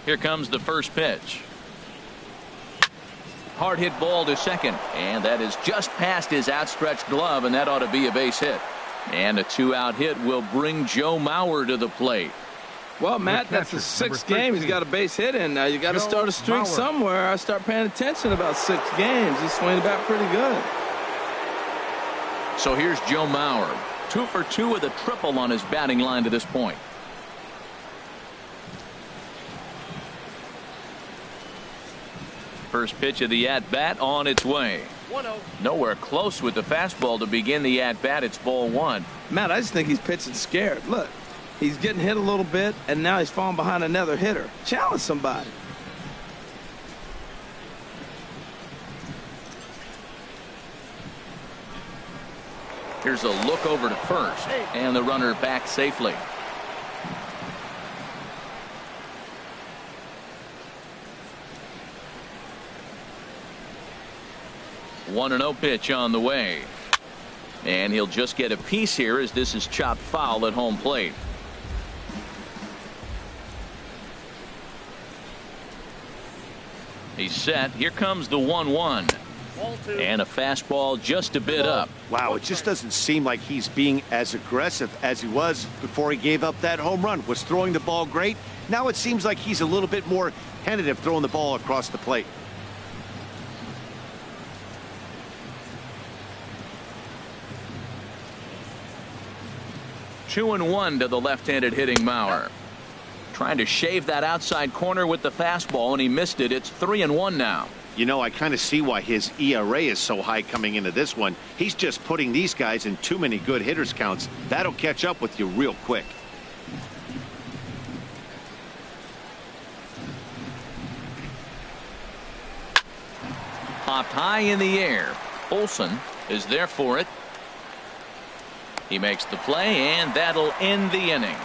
Here comes the first pitch. Hard hit ball to second, and that is just past his outstretched glove, and that ought to be a base hit. And a 2-out hit will bring Joe Mauer to the plate. Well, Matt, that's the 6th game he's got a base hit in. Now you got to start a streak somewhere. I start paying attention about 6 games. He's swinging the bat pretty good. So here's Joe Mauer, 2 for 2 with a triple on his batting line to this point. First pitch of the at-bat on its way. 1-0. Nowhere close with the fastball to begin the at-bat. It's ball 1. Matt, I just think he's pitching scared. Look, he's getting hit a little bit, and now he's falling behind another hitter. Challenge somebody. Here's a look over to first, and the runner back safely. One 1-0 pitch on the way. And he'll just get a piece here as this is chopped foul at home plate. He's set. Here comes the 1-1. And a fastball just a bit up. Wow, it just doesn't seem like he's being as aggressive as he was before he gave up that home run. Was throwing the ball great. Now it seems like he's a little bit more tentative throwing the ball across the plate. Two and 1 to the left-handed hitting Mauer. Trying to shave that outside corner with the fastball, and he missed it. It's 3-1 now. You know, I kind of see why his ERA is so high coming into this one. He's just putting these guys in too many good hitters counts. That'll catch up with you real quick. Popped high in the air. Olsen is there for it. He makes the play, and that'll end the inning.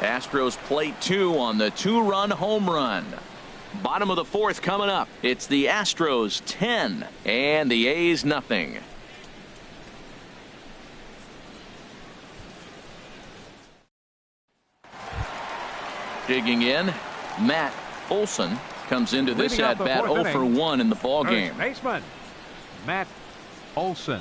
Astros plate 2 on the 2-run home run. Bottom of the 4th coming up. It's the Astros 10 and the A's nothing. Digging in, Matt Olson comes into this at bat 0 for 1 in the ball game. Baseman Matt Olson.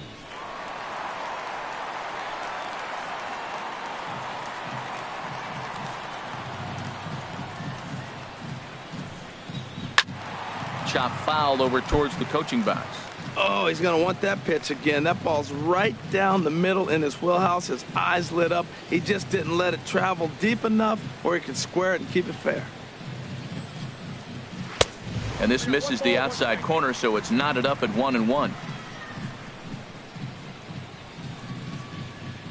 Chop foul over towards the coaching box. Oh, he's going to want that pitch again. That ball's right down the middle in his wheelhouse. His eyes lit up. He just didn't let it travel deep enough where he could square it and keep it fair. And this misses the outside corner, so it's knotted up at 1-1.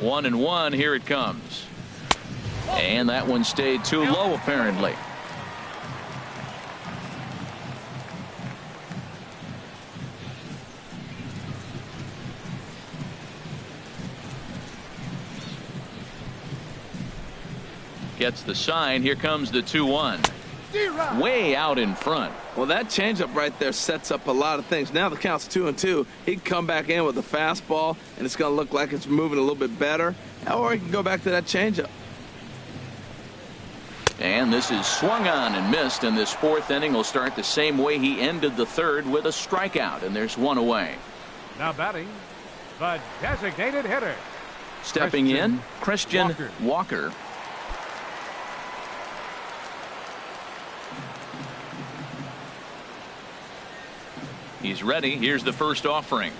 1-1. Here it comes. And that one stayed too low, apparently. Gets the sign. Here comes the 2-1. Way out in front. Well, that changeup right there sets up a lot of things. Now the count's 2-2. He can come back in with a fastball, and it's going to look like it's moving a little bit better. Or he can go back to that changeup. And this is swung on and missed, and this fourth inning will start the same way he ended the third, with a strikeout, and there's one away. Now batting, the designated hitter. Stepping in, Christian Walker. He's ready. Here's the first offering.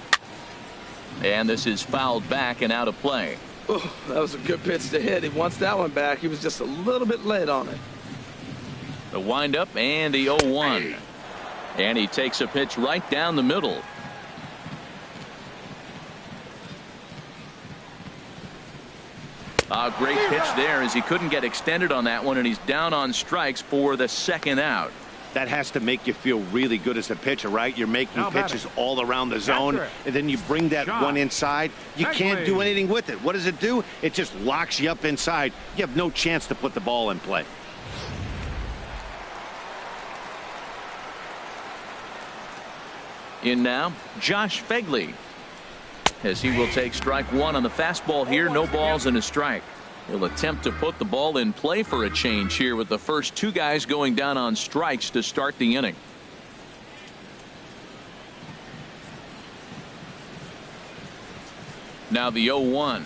And this is fouled back and out of play. Oh, that was a good pitch to hit. He wants that one back. He was just a little bit late on it. The windup and the 0-1. And he takes a pitch right down the middle. A great pitch there, as he couldn't get extended on that one, and he's down on strikes for the second out. That has to make you feel really good as a pitcher, right? You're making pitches all around the zone, and then you bring that one inside. You can't do anything with it. What does it do? It just locks you up inside. You have no chance to put the ball in play. In now, Josh Fegley, as he will take strike one on the fastball here. No balls and a strike. He'll attempt to put the ball in play for a change here, with the first two guys going down on strikes to start the inning. Now the 0-1.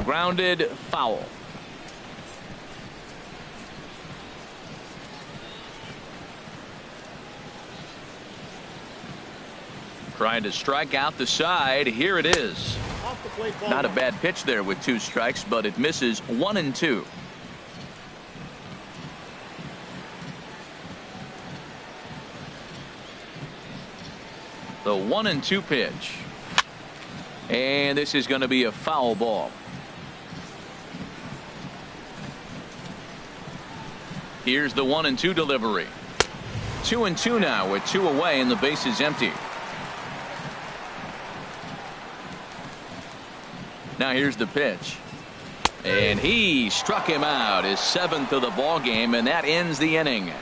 Grounded foul. Trying to strike out the side. Here it is. Not a bad pitch there with two strikes, but it misses 1-2. The 1-2 pitch. And this is going to be a foul ball. Here's the 1-2 delivery. 2-2 now with two away and the base is empty. Now here's the pitch. And he struck him out, his seventh of the ball game, and that ends the inning.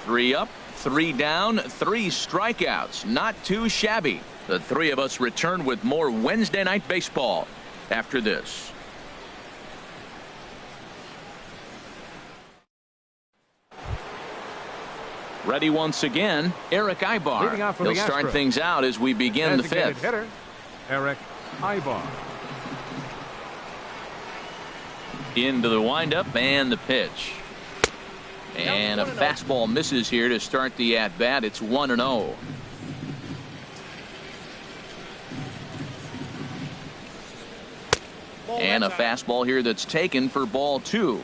3 up, 3 down, 3 strikeouts. Not too shabby. The three of us return with more Wednesday Night Baseball after this. Ready once again, Eric Ibar. He'll start things out as we begin the fifth. Hitter, Eric Ibar. Into the windup and the pitch. And a fastball misses here to start the at-bat. It's 1-0. And a fastball here that's taken for ball 2.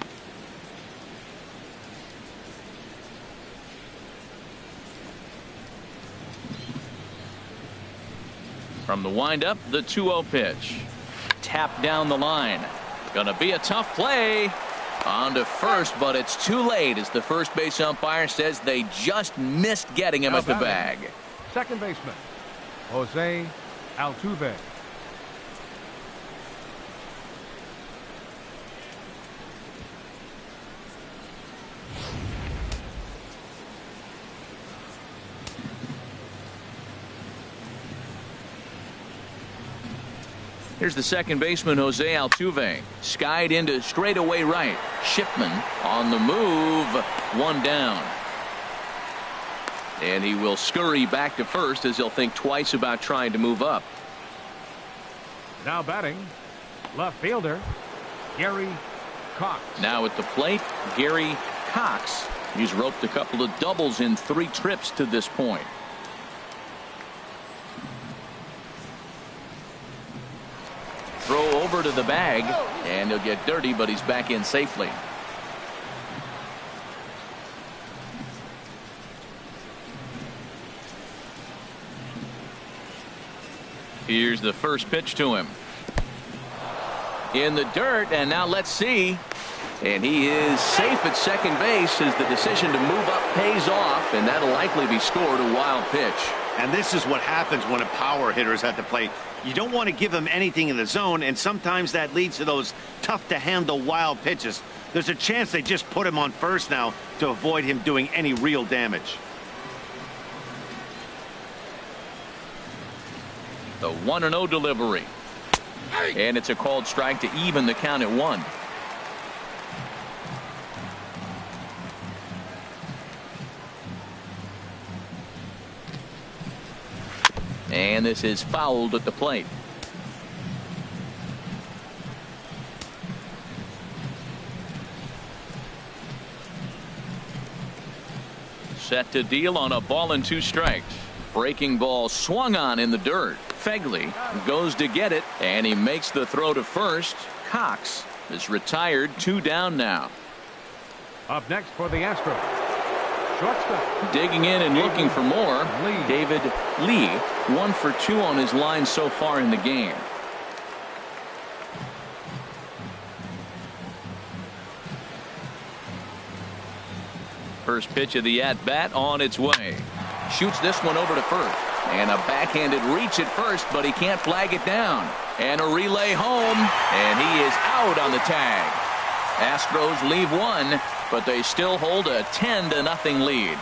From the windup, the 2-0 pitch. Tap down the line. Gonna be a tough play. On to first, but it's too late, as the first base umpire says they just missed getting him at the bag. Second baseman, Jose Altuve. Here's the second baseman, Jose Altuve. Skied into straightaway right. Shipman on the move. One down. And he will scurry back to first, as he'll think twice about trying to move up. Now batting, left fielder, Gary Cox. Now at the plate, Gary Cox. He's roped a couple of doubles in 3 trips to this point. Throw over to the bag, and he'll get dirty, but he's back in safely. Here's the first pitch to him. In the dirt, and now let's see. And he is safe at second base, as the decision to move up pays off, and that'll likely be scored a wild pitch. And this is what happens when a power hitter is at the plate. You don't want to give him anything in the zone, and sometimes that leads to those tough-to-handle wild pitches. There's a chance they just put him on first now to avoid him doing any real damage. The 1-0 delivery. And it's a called strike to even the count at 1. And this is fouled at the plate. Set to deal on a ball and 2 strikes. Breaking ball swung on in the dirt. Fegley goes to get it, and he makes the throw to first. Cox is retired, 2 down now. Up next for the Astros, shortstop. Digging in and looking for more, David Lee, 1 for 2 on his line so far in the game. First pitch of the at-bat on its way. Shoots this one over to first. And a backhanded reach at first, but he can't flag it down. And a relay home, and he is out on the tag. Astros leave 1, but they still hold a 10-0 lead.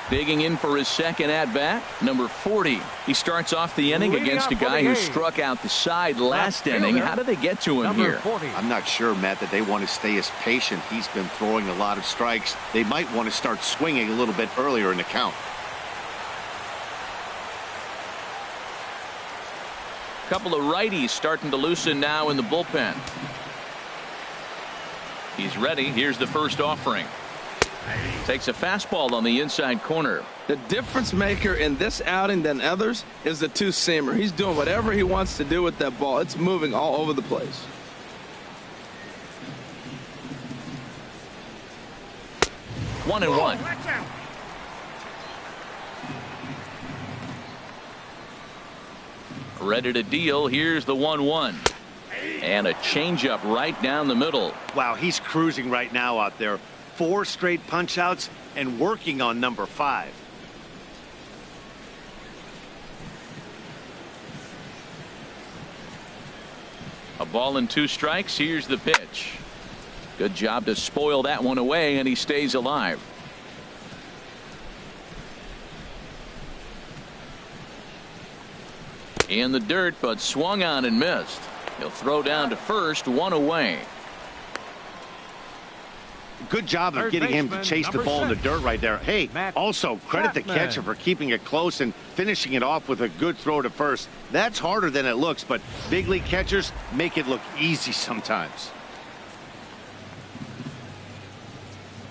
Digging in for his second at-bat, number 40. He starts off the inning against a guy who struck out the side last inning. How do they get to him here? I'm not sure, Matt, that they want to stay as patient. He's been throwing a lot of strikes. They might want to start swinging a little bit earlier in the count. Couple of righties starting to loosen now in the bullpen. He's ready. Here's the first offering. Takes a fastball on the inside corner. The difference maker in this outing than others is the 2-seamer. He's doing whatever he wants to do with that ball. It's moving all over the place. One and one. Ready to deal. Here's the 1-1. And a changeup right down the middle. Wow, he's cruising right now out there. 4 straight punch outs and working on number 5. A ball and 2 strikes. Here's the pitch. Good job to spoil that one away, and he stays alive. In the dirt, but swung on and missed. He'll throw down to first, 1 away. Good job of getting him to chase the ball in the dirt right there. Hey, also credit the catcher for keeping it close and finishing it off with a good throw to first. That's harder than it looks, but big league catchers make it look easy sometimes.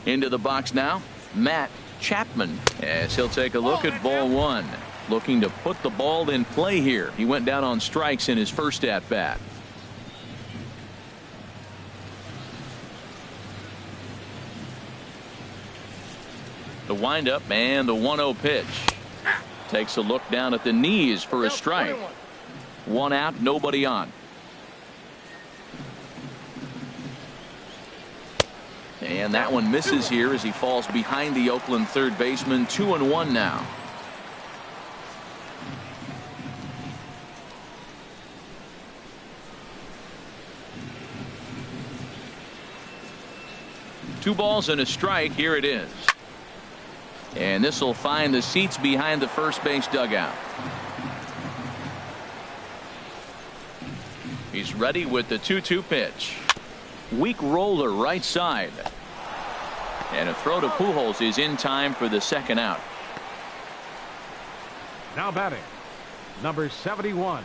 Into the box now, Matt Chapman, as he'll take a look at ball 1. Looking to put the ball in play here. He went down on strikes in his first at bat. The windup and the 1-0 pitch. Takes a look down at the knees for a strike. 1 out, nobody on. And that one misses here as he falls behind the Oakland third baseman. 2-1 now. Two balls and a strike. Here it is. And this will find the seats behind the first base dugout. He's ready with the 2-2 pitch. Weak roller right side. And a throw to Pujols is in time for the second out. Now batting, number 71.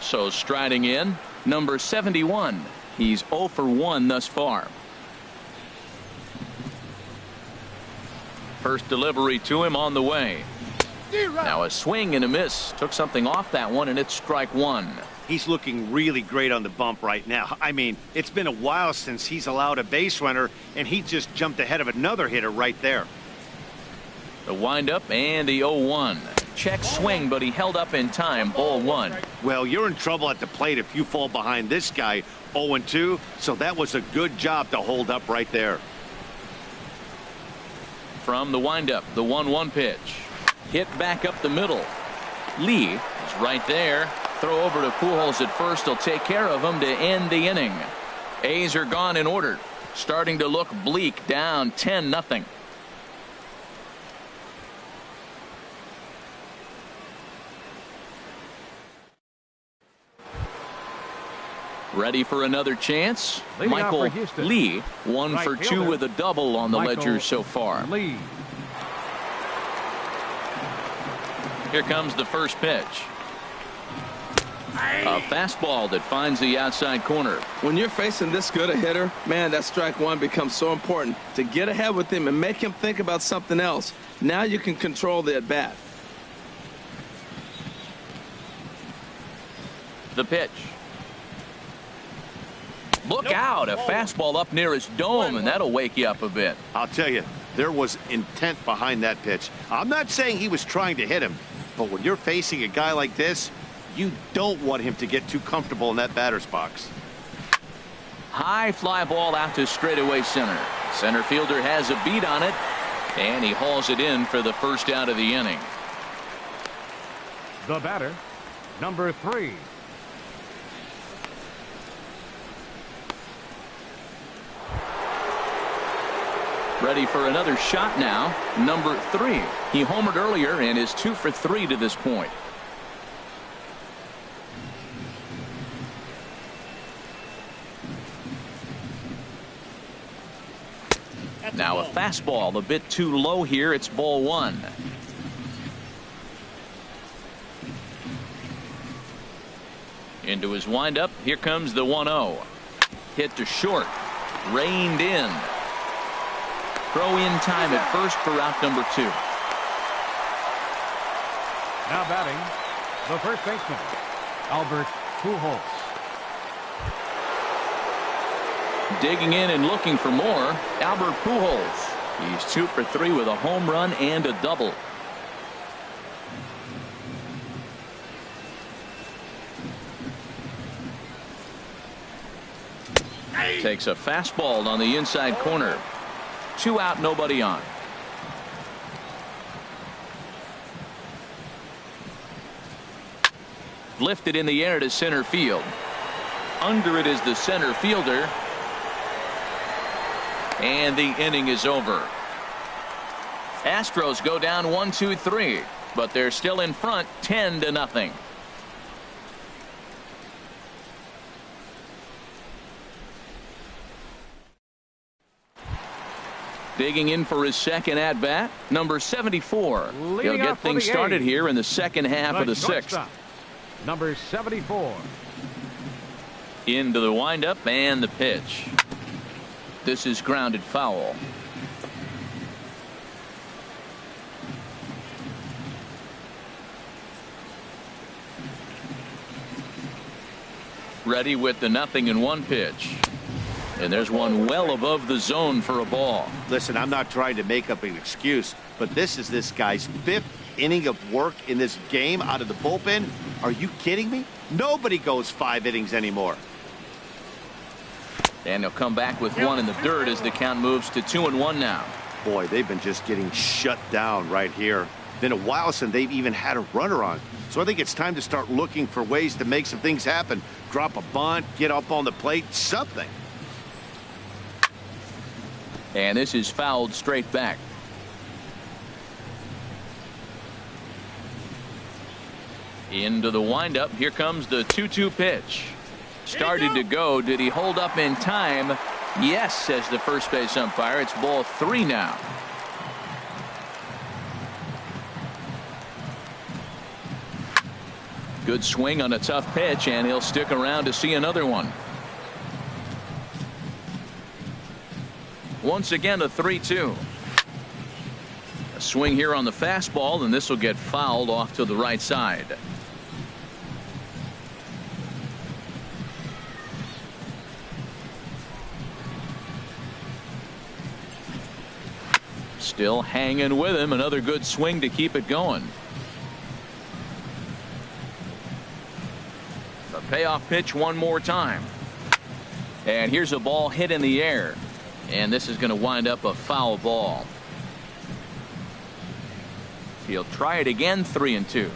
So striding in, number 71. He's 0 for 1 thus far. First delivery to him on the way. Now a swing and a miss. Took something off that one, and it's strike 1. He's looking really great on the bump right now. I mean, it's been a while since he's allowed a base runner, and he just jumped ahead of another hitter right there. The windup and the 0-1. Check swing, but he held up in time. Ball 1. Well, you're in trouble at the plate if you fall behind this guy. 0-2, so that was a good job to hold up right there. From the windup, the 1-1 pitch. Hit back up the middle. Lee is right there. Throw over to Pujols at first. He'll take care of him to end the inning. A's are gone in order. starting to look bleak, down 10-0. Ready for another chance? Leading off Michael for Houston. Lee, 1 Right for 2 fielder, with a double on the Michael ledger so far. Lee. Here comes the first pitch. A fastball that finds the outside corner. When you're facing this good a hitter, man, that strike one becomes so important to get ahead with him and make him think about something else. Now you can control the at bat. The pitch. Look out, a fastball up near his dome, and that'll wake you up a bit. I'll tell you, there was intent behind that pitch. I'm not saying he was trying to hit him, but when you're facing a guy like this, you don't want him to get too comfortable in that batter's box. High fly ball out to straightaway center. Center fielder has a beat on it, and he hauls it in for the first out of the inning. The batter, number 3. Ready for another shot now. Number 3. He homered earlier and is 2 for 3 to this point. Now a fastball a bit too low here. It's ball 1. Into his windup. Here comes the 1-0. Hit to short. Reined in. Throw in time at first for out number 2. Now batting, the first baseman, Albert Pujols. Digging in and looking for more, Albert Pujols. He's 2 for 3 with a home run and a double. Takes a fastball on the inside corner. 2 out, nobody on. Lifted in the air to center field. Under it is the center fielder. And the inning is over. Astros go down 1-2-3, but they're still in front 10-0. Digging in for his second at bat, number 74. He'll get things started here in the second half of the 6th. Number 74. Into the windup and the pitch. This is grounded foul. Ready with the 0-1 pitch. And there's one well above the zone for a ball. Listen, I'm not trying to make up an excuse, but this is this guy's 5th inning of work in this game out of the bullpen. Are you kidding me? Nobody goes 5 innings anymore. And he'll come back with one in the dirt as the count moves to 2-1 now. Boy, they've been just getting shut down right here. Been a while since they've even had a runner on. So I think it's time to start looking for ways to make some things happen. Drop a bunt, get up on the plate, something. And this is fouled straight back. Into the windup. Here comes the 2-2 pitch. Started to go. Did he hold up in time? Yes, says the first base umpire. It's ball 3 now. Good swing on a tough pitch, and he'll stick around to see another one. Once again, a 3-2. A swing here on the fastball, and this will get fouled off to the right side. Still hanging with him. Another good swing to keep it going. The payoff pitch one more time. And here's a ball hit in the air. And this is going to wind up a foul ball. He'll try it again. 3-2.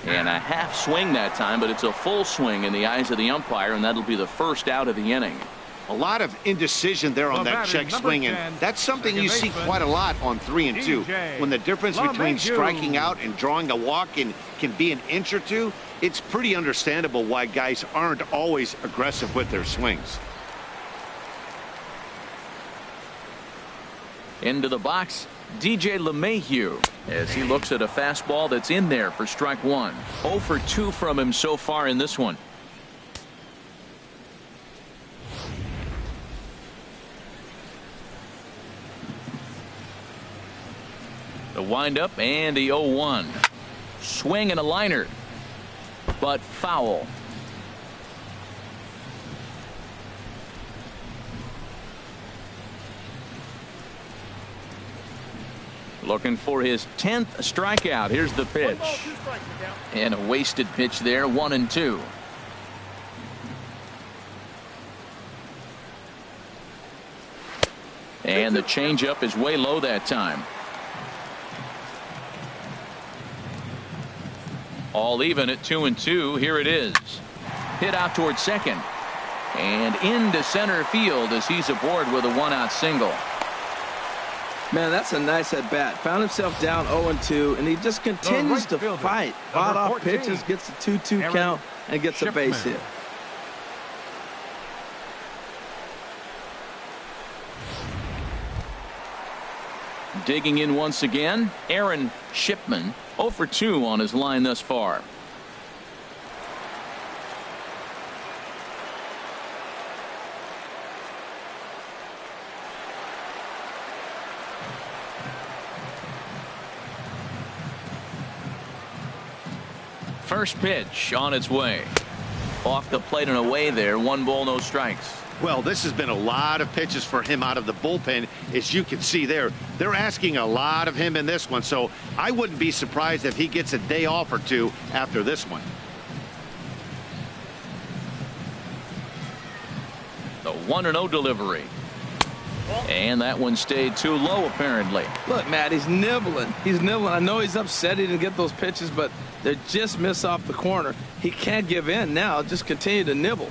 And a half swing that time, but it's a full swing in the eyes of the umpire, and that'll be the first out of the inning. A lot of indecision there on that check swing, and that's something you see quite a lot on 3 and 2. When the difference between striking out and drawing a walk can be an inch or two, it's pretty understandable why guys aren't always aggressive with their swings. Into the box, DJ LeMahieu, as he looks at a fastball that's in there for strike 1. 0 for 2 from him so far in this one. The windup and the 0-1. Swing and a liner, but foul. Looking for his 10th strikeout. Here's the pitch. And a wasted pitch there, 1-2. And the changeup is way low that time. All even at 2-2. Here it is. Hit out towards second. And into center field as he's aboard with a 1-out single. Man, that's a nice at bat. Found himself down 0-2, and he just continues to fight. Fought off pitches, gets a 2-2 count, and gets a base hit. Digging in once again, Aaron Shipman, 0 for 2 on his line thus far. First pitch on its way. Off the plate and away there. 1 ball, no strikes. Well, this has been a lot of pitches for him out of the bullpen. As you can see there, they're asking a lot of him in this one. So I wouldn't be surprised if he gets a day off or 2 after this one. The 1-0 delivery. And that one stayed too low, apparently. Look, Matt, he's nibbling. He's nibbling. I know he's upset he didn't get those pitches, but they just miss off the corner. He can't give in now. Just continue to nibble.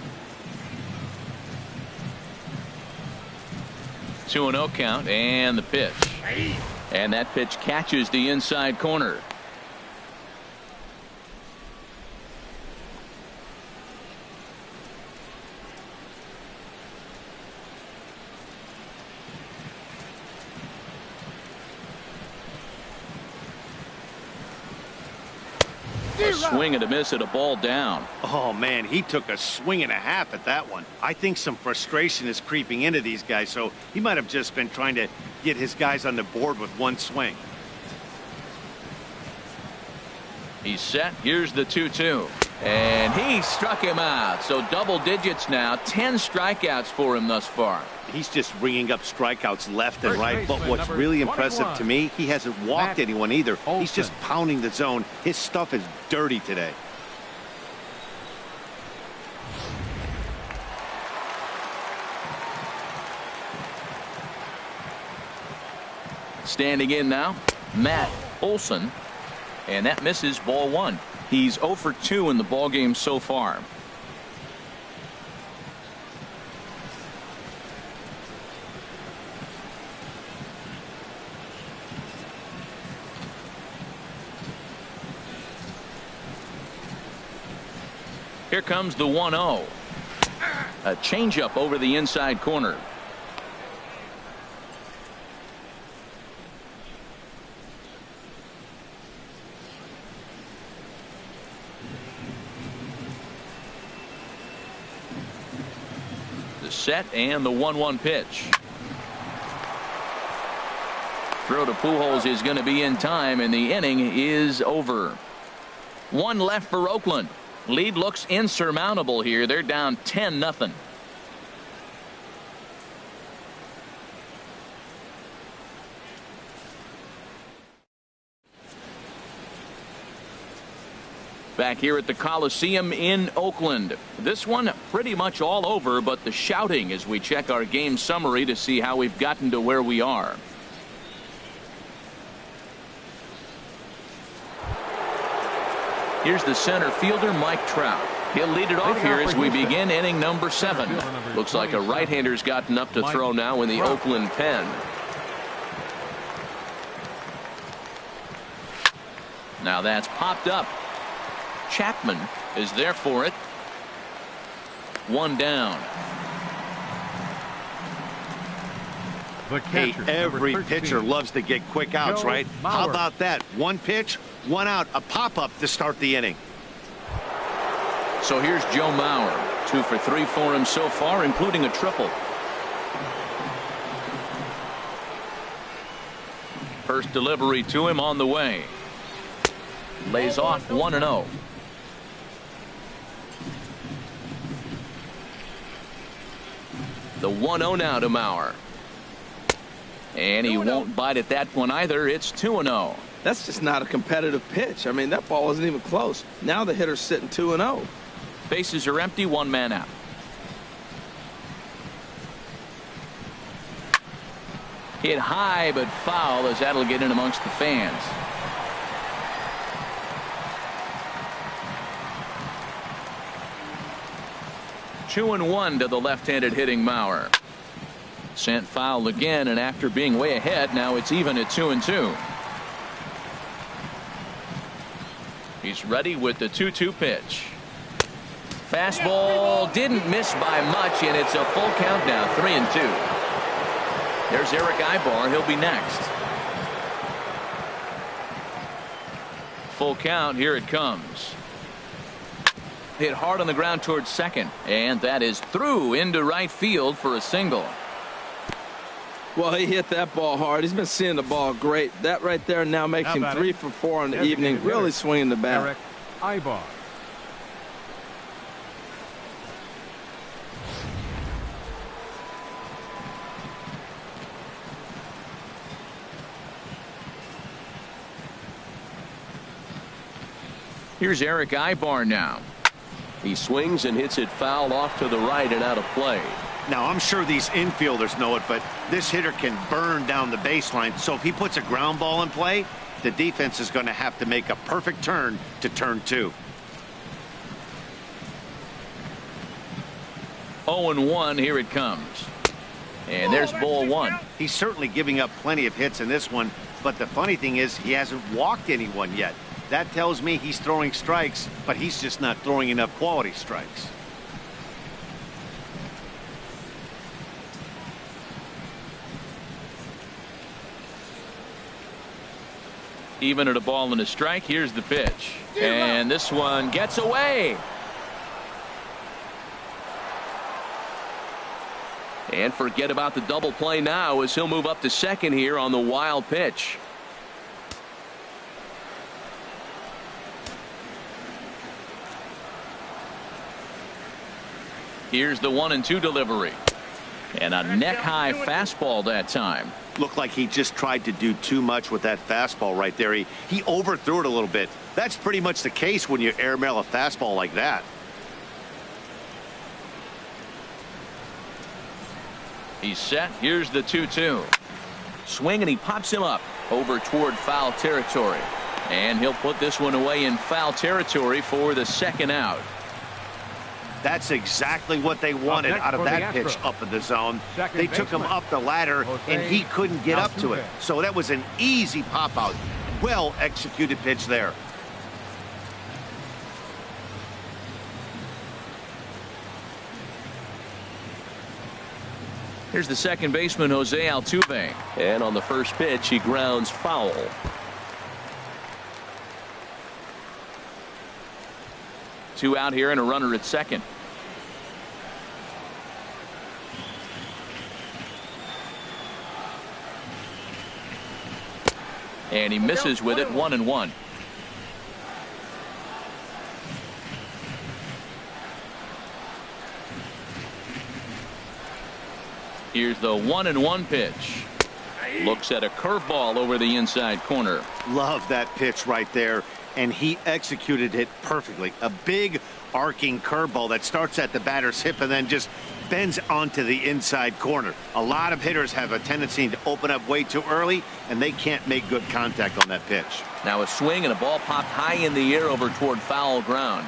2-0 count and the pitch. And that pitch catches the inside corner. A swing and a miss at a ball down. Oh, man, he took a swing and a half at that one. I think some frustration is creeping into these guys, so he might have just been trying to get his guys on the board with one swing. He's set. Here's the 2-2. And he struck him out. So double digits now. 10 strikeouts for him thus far. He's just ringing up strikeouts left and right. But what's really impressive to me, he hasn't walked anyone either. He's just pounding the zone. His stuff is dirty today. Standing in now, Matt Olson. And that misses, ball 1. He's 0 for 2 in the ballgame so far. Here comes the 1-0. A changeup over the inside corner. The set and the 1-1 pitch. Throw to Pujols is going to be in time, and the inning is over. 1 left for Oakland. Lead looks insurmountable here. They're down 10-0. Back here at the Coliseum in Oakland. This one pretty much all over, but the shouting as we check our game summary to see how we've gotten to where we are. Here's the center fielder, Mike Trout. He'll lead it off here as we begin inning number 7. Looks like a right-hander's gotten up to throw now in the Oakland pen. Now that's popped up. Chapman is there for it. 1 down. Hey, every pitcher loves to get quick outs, right? How about that? 1 pitch, 1 out, a pop-up to start the inning. So here's Joe Mauer. 2 for 3 for him so far, including a triple. First delivery to him on the way. Lays off 1-0. The 1-0 now to Mauer. And he won't bite at that one either. It's 2-0. That's just not a competitive pitch. I mean, that ball wasn't even close. Now the hitter's sitting 2-0. Bases are empty, 1 man out. Hit high but foul as that'll get in amongst the fans. Two and 1 to the left-handed hitting Mauer. Sent foul again, and after being way ahead, now it's even at 2-2. He's ready with the 2-2 pitch. Fastball didn't miss by much, and it's a full count now, 3-2. There's Eric Ibar. He'll be next. Full count. Here it comes. Hit hard on the ground towards second, and that is through into right field for a single. Well, he hit that ball hard. He's been seeing the ball great. That right there now makes him 3 for 4 in the evening. Really swinging the bat. Eric Ibar. Here's Eric Ibar now. He swings and hits it foul off to the right and out of play. Now, I'm sure these infielders know it, but this hitter can burn down the baseline. So if he puts a ground ball in play, the defense is going to have to make a perfect turn to turn 2. 0-1. Here it comes. And there's ball 1. He's certainly giving up plenty of hits in this one, but the funny thing is he hasn't walked anyone yet. That tells me he's throwing strikes, but he's just not throwing enough quality strikes. Even at a ball and a strike. Here's the pitch, and this one gets away. And forget about the double play now as he'll move up to second here on the wild pitch. Here's the 1-2 delivery, and a neck high fastball that time. Looked like he just tried to do too much with that fastball right there. He overthrew it a little bit. That's pretty much the case when you airmail a fastball like that. He's set. Here's the 2-2. Swing, and he pops him up over toward foul territory. And he'll put this one away in foul territory for the second out. That's exactly what they wanted out of that pitch up in the zone. They took him up the ladder, and he couldn't get up to it. So that was an easy pop-out. Well executed pitch there. Here's the second baseman, Jose Altuve. And on the first pitch, he grounds foul. Two out here and a runner at second. And he misses with it. 1-1. Here's the 1-1 pitch. Looks at a curveball over the inside corner. Love that pitch right there, and he executed it perfectly. A big arcing curveball that starts at the batter's hip and then just bends onto the inside corner. A lot of hitters have a tendency to open up way too early, and they can't make good contact on that pitch. Now a swing, and a ball popped high in the air over toward foul ground.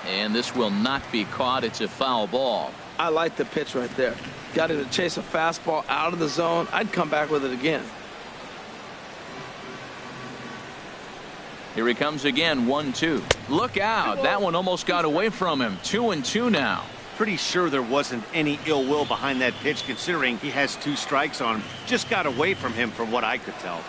And this will not be caught. It's a foul ball. I like the pitch right there. Got him to chase a fastball out of the zone. I'd come back with it again. Here he comes again. 1-2. Look out. That one almost got away from him. 2-2 now. Pretty sure there wasn't any ill will behind that pitch, considering he has 2 strikes on him. Just got away from him from what I could tell.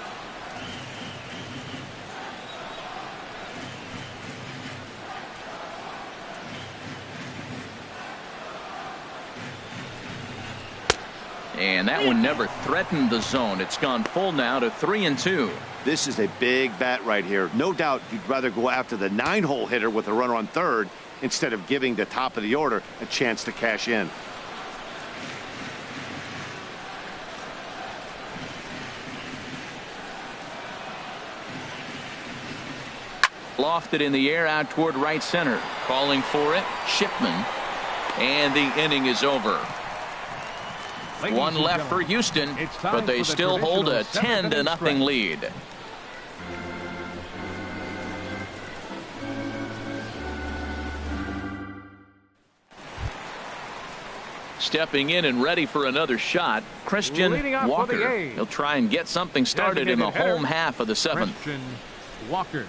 And that one never threatened the zone. It's gone full now to 3-2. This is a big bat right here. No doubt you'd rather go after the 9-hole hitter with a runner on third instead of giving the top of the order a chance to cash in. Lofted in the air out toward right center. Calling for it, Shipman. And the inning is over. One left for Houston, but they still hold a 10-0 lead. Stepping in and ready for another shot, Christian Walker. He'll try and get something started in the home half of the 7th. Christian Walker.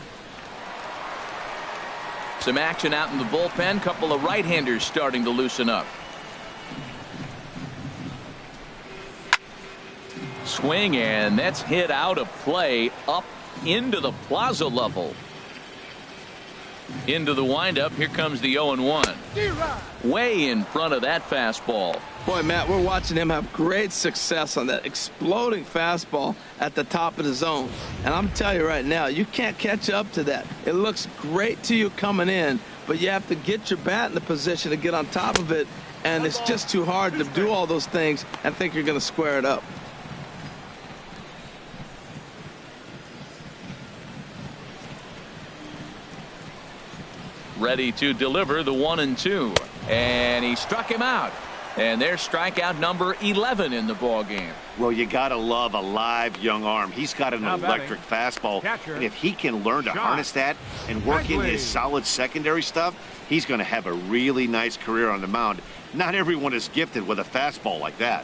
Some action out in the bullpen. Couple of right-handers starting to loosen up. Swing, and that's hit out of play up into the plaza level. Into the windup. Here comes the 0-1. Way in front of that fastball. Boy, Matt, we're watching him have great success on that exploding fastball at the top of the zone. And I'm telling you right now, you can't catch up to that. It looks great to you coming in, but you have to get your bat in the position to get on top of it. And it's just too hard to do all those things and think you're going to square it up. Ready to deliver the 1-2, and he struck him out, and there's strikeout number 11 in the ball game. Well, you gotta love a live young arm. He's got an electric fastball, and if he can learn to harness that and work in his solid secondary stuff, he's going to have a really nice career on the mound. Not everyone is gifted with a fastball like that.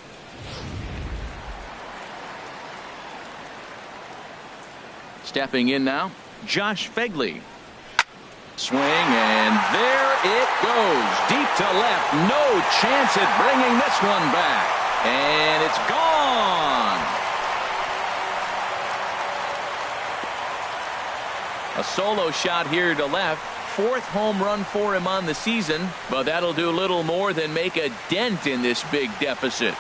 Stepping in now, Josh Phegley. Swing, and there it goes. Deep to left. No chance at bringing this one back. And it's gone. A solo shot here to left. 4th home run for him on the season, but that'll do little more than make a dent in this big deficit.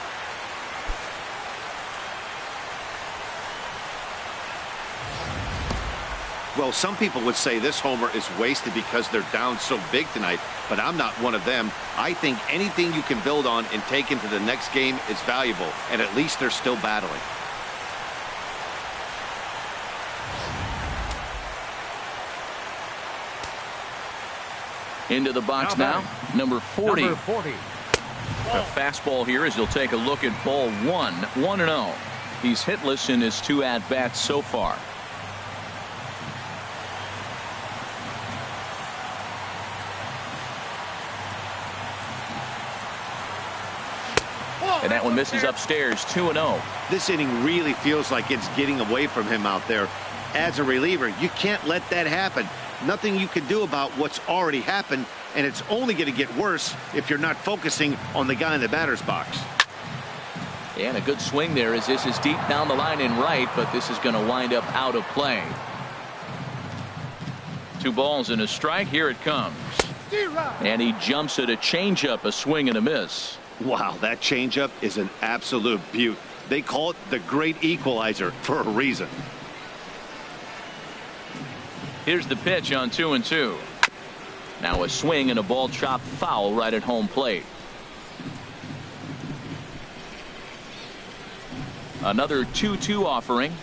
Well, some people would say this homer is wasted because they're down so big tonight, but I'm not one of them. I think anything you can build on and take into the next game is valuable, and at least they're still battling. Into the box now, number 40. Number 40. A fastball here as he'll take a look at ball 1. 1-0. He's hitless in his 2 at-bats so far. And that one misses upstairs. 2-0. This inning really feels like it's getting away from him out there. As a reliever, you can't let that happen. Nothing you can do about what's already happened, and it's only going to get worse if you're not focusing on the guy in the batter's box. And a good swing there as this is deep down the line in right, but this is going to wind up out of play. 2 balls and a strike. Here it comes. And he jumps at a changeup, a swing and a miss. Wow, that changeup is an absolute beaut. They call it the great equalizer for a reason. Here's the pitch on 2-2. Now a swing and a ball chopped foul right at home plate. Another 2-2 offering.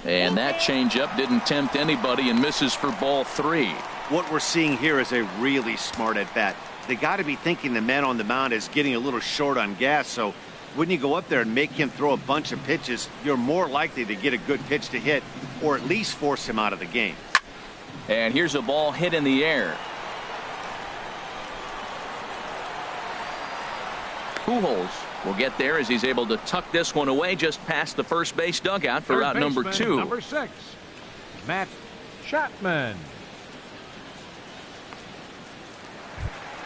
And that changeup didn't tempt anybody and misses for ball 3. What we're seeing here is a really smart at bat. They got to be thinking the man on the mound is getting a little short on gas, so when you go up there and make him throw a bunch of pitches, you're more likely to get a good pitch to hit or at least force him out of the game. And here's a ball hit in the air. Pujols will get there as he's able to tuck this one away just past the first base dugout for out number 2. Number 6, Matt Chapman.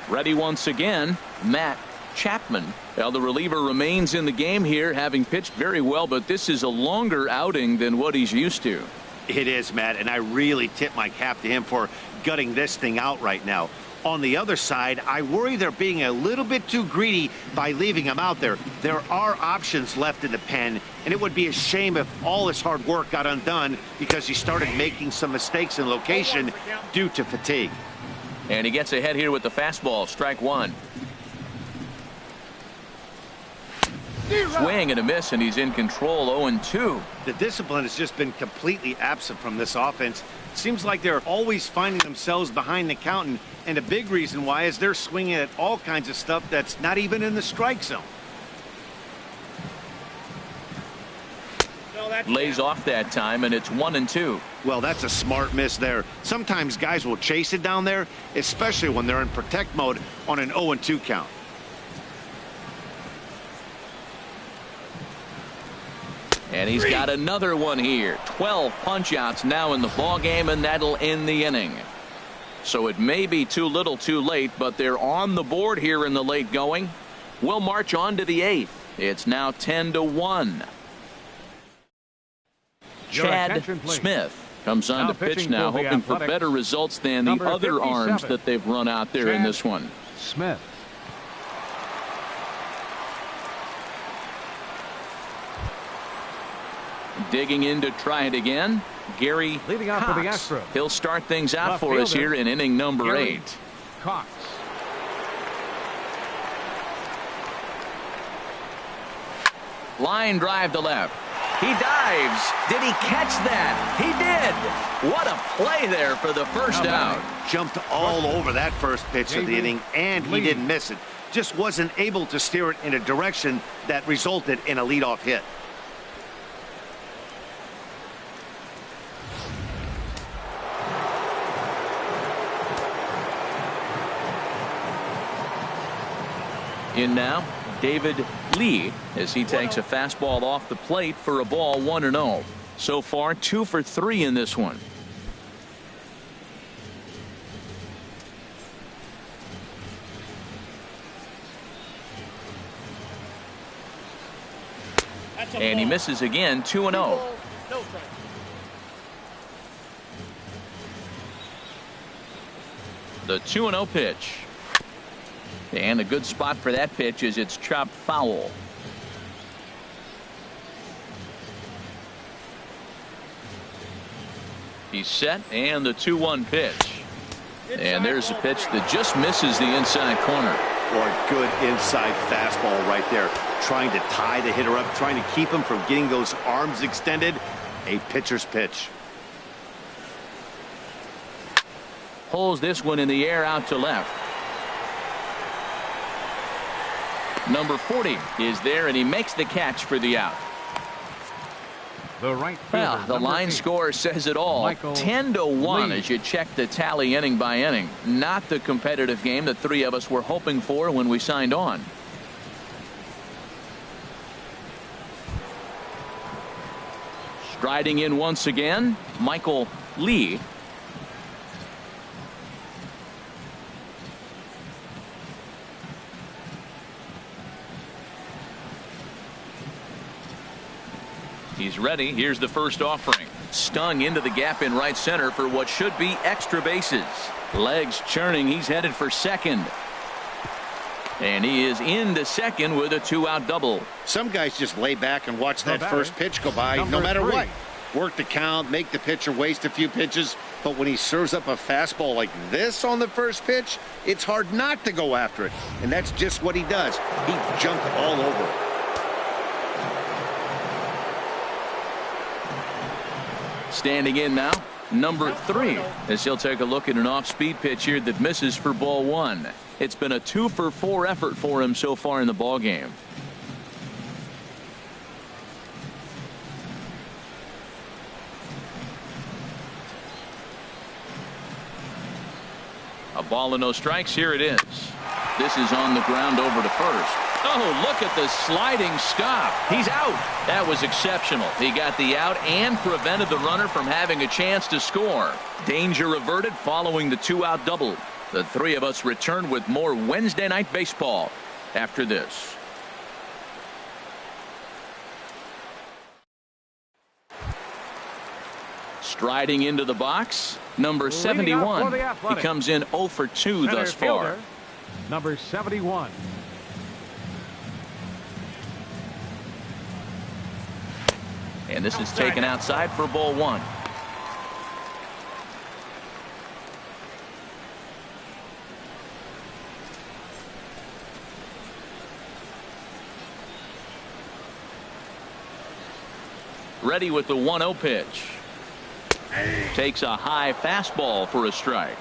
Ready once again, Matt Chapman. Well, the reliever remains in the game here, having pitched very well, but this is a longer outing than what he's used to. It is, Matt, and I really tip my cap to him for gutting this thing out right now. On the other side, I worry they're being a little bit too greedy by leaving him out there. There are options left in the pen, and it would be a shame if all his hard work got undone because he started making some mistakes in location due to fatigue. And he gets ahead here with the fastball, strike 1. Swing and a miss, and he's in control, 0-2. The discipline has just been completely absent from this offense. Seems like they're always finding themselves behind the count, and a big reason why is they're swinging at all kinds of stuff that's not even in the strike zone. Lays off that time, and it's 1-2. Well, that's a smart miss there. Sometimes guys will chase it down there, especially when they're in protect mode on an 0-2 count. And he's got another one here. 12 punch-outs now in the ball game, and that'll end the inning. So it may be too little too late, but they're on the board here in the late going. We'll march on to the 8th. It's now 10-1. Chad Smith comes on to pitch now, hoping for better results than the other arms that they've run out there in this one. Smith. Digging in to try it again, Gary leading off Cox. for the Astros. He'll start things out Left for us fielder, here in inning number Gary 8. Cox. Line drive to left. He dives. Did he catch that? He did. What a play there for the first out. Jumped all over that first pitch of the inning, and he didn't miss it. Just wasn't able to steer it in a direction that resulted in a leadoff hit. In now, David Lee, as he takes a fastball off the plate for a ball, 1-0. So far, 2 for 3 in this one. And he misses again, 2-0. The 2-0 pitch. And a good spot for that pitch is it's chopped foul. He's set, and the 2-1 pitch. And there's a pitch that just misses the inside corner. Boy, good inside fastball right there. Trying to tie the hitter up, trying to keep him from getting those arms extended. A pitcher's pitch. Pulls this one in the air out to left. Number 40 is there, and he makes the catch for the out. The right Well, fielder, the line 8. score says it all. 10-1 as you check the tally inning by inning. Not the competitive game that 3 of us were hoping for when we signed on. Striding in once again, Michael Lee. He's ready. Here's the first offering. Stung into the gap in right center for what should be extra bases. Legs churning. He's headed for second. And he is into second with a 2-out double. Some guys just lay back and watch that first pitch go by no matter what. Work the count, make the pitcher waste a few pitches. But when he serves up a fastball like this on the first pitch, it's hard not to go after it. And that's just what he does. He jumped all over it. Standing in now, number 3, as he'll take a look at an off-speed pitch here that misses for ball 1. It's been a 2 for 4 effort for him so far in the ball game. A ball and no strikes. Here it is. This is on the ground over to first. Oh, look at the sliding stop. He's out. That was exceptional. He got the out and prevented the runner from having a chance to score. Danger averted following the 2-out double. The three of us return with more Wednesday Night Baseball after this. Striding into the box, number 71. He comes in 0 for 2 thus far. Number 71. And this is taken outside for ball 1. Ready with the 1-0 pitch. Takes a high fastball for a strike.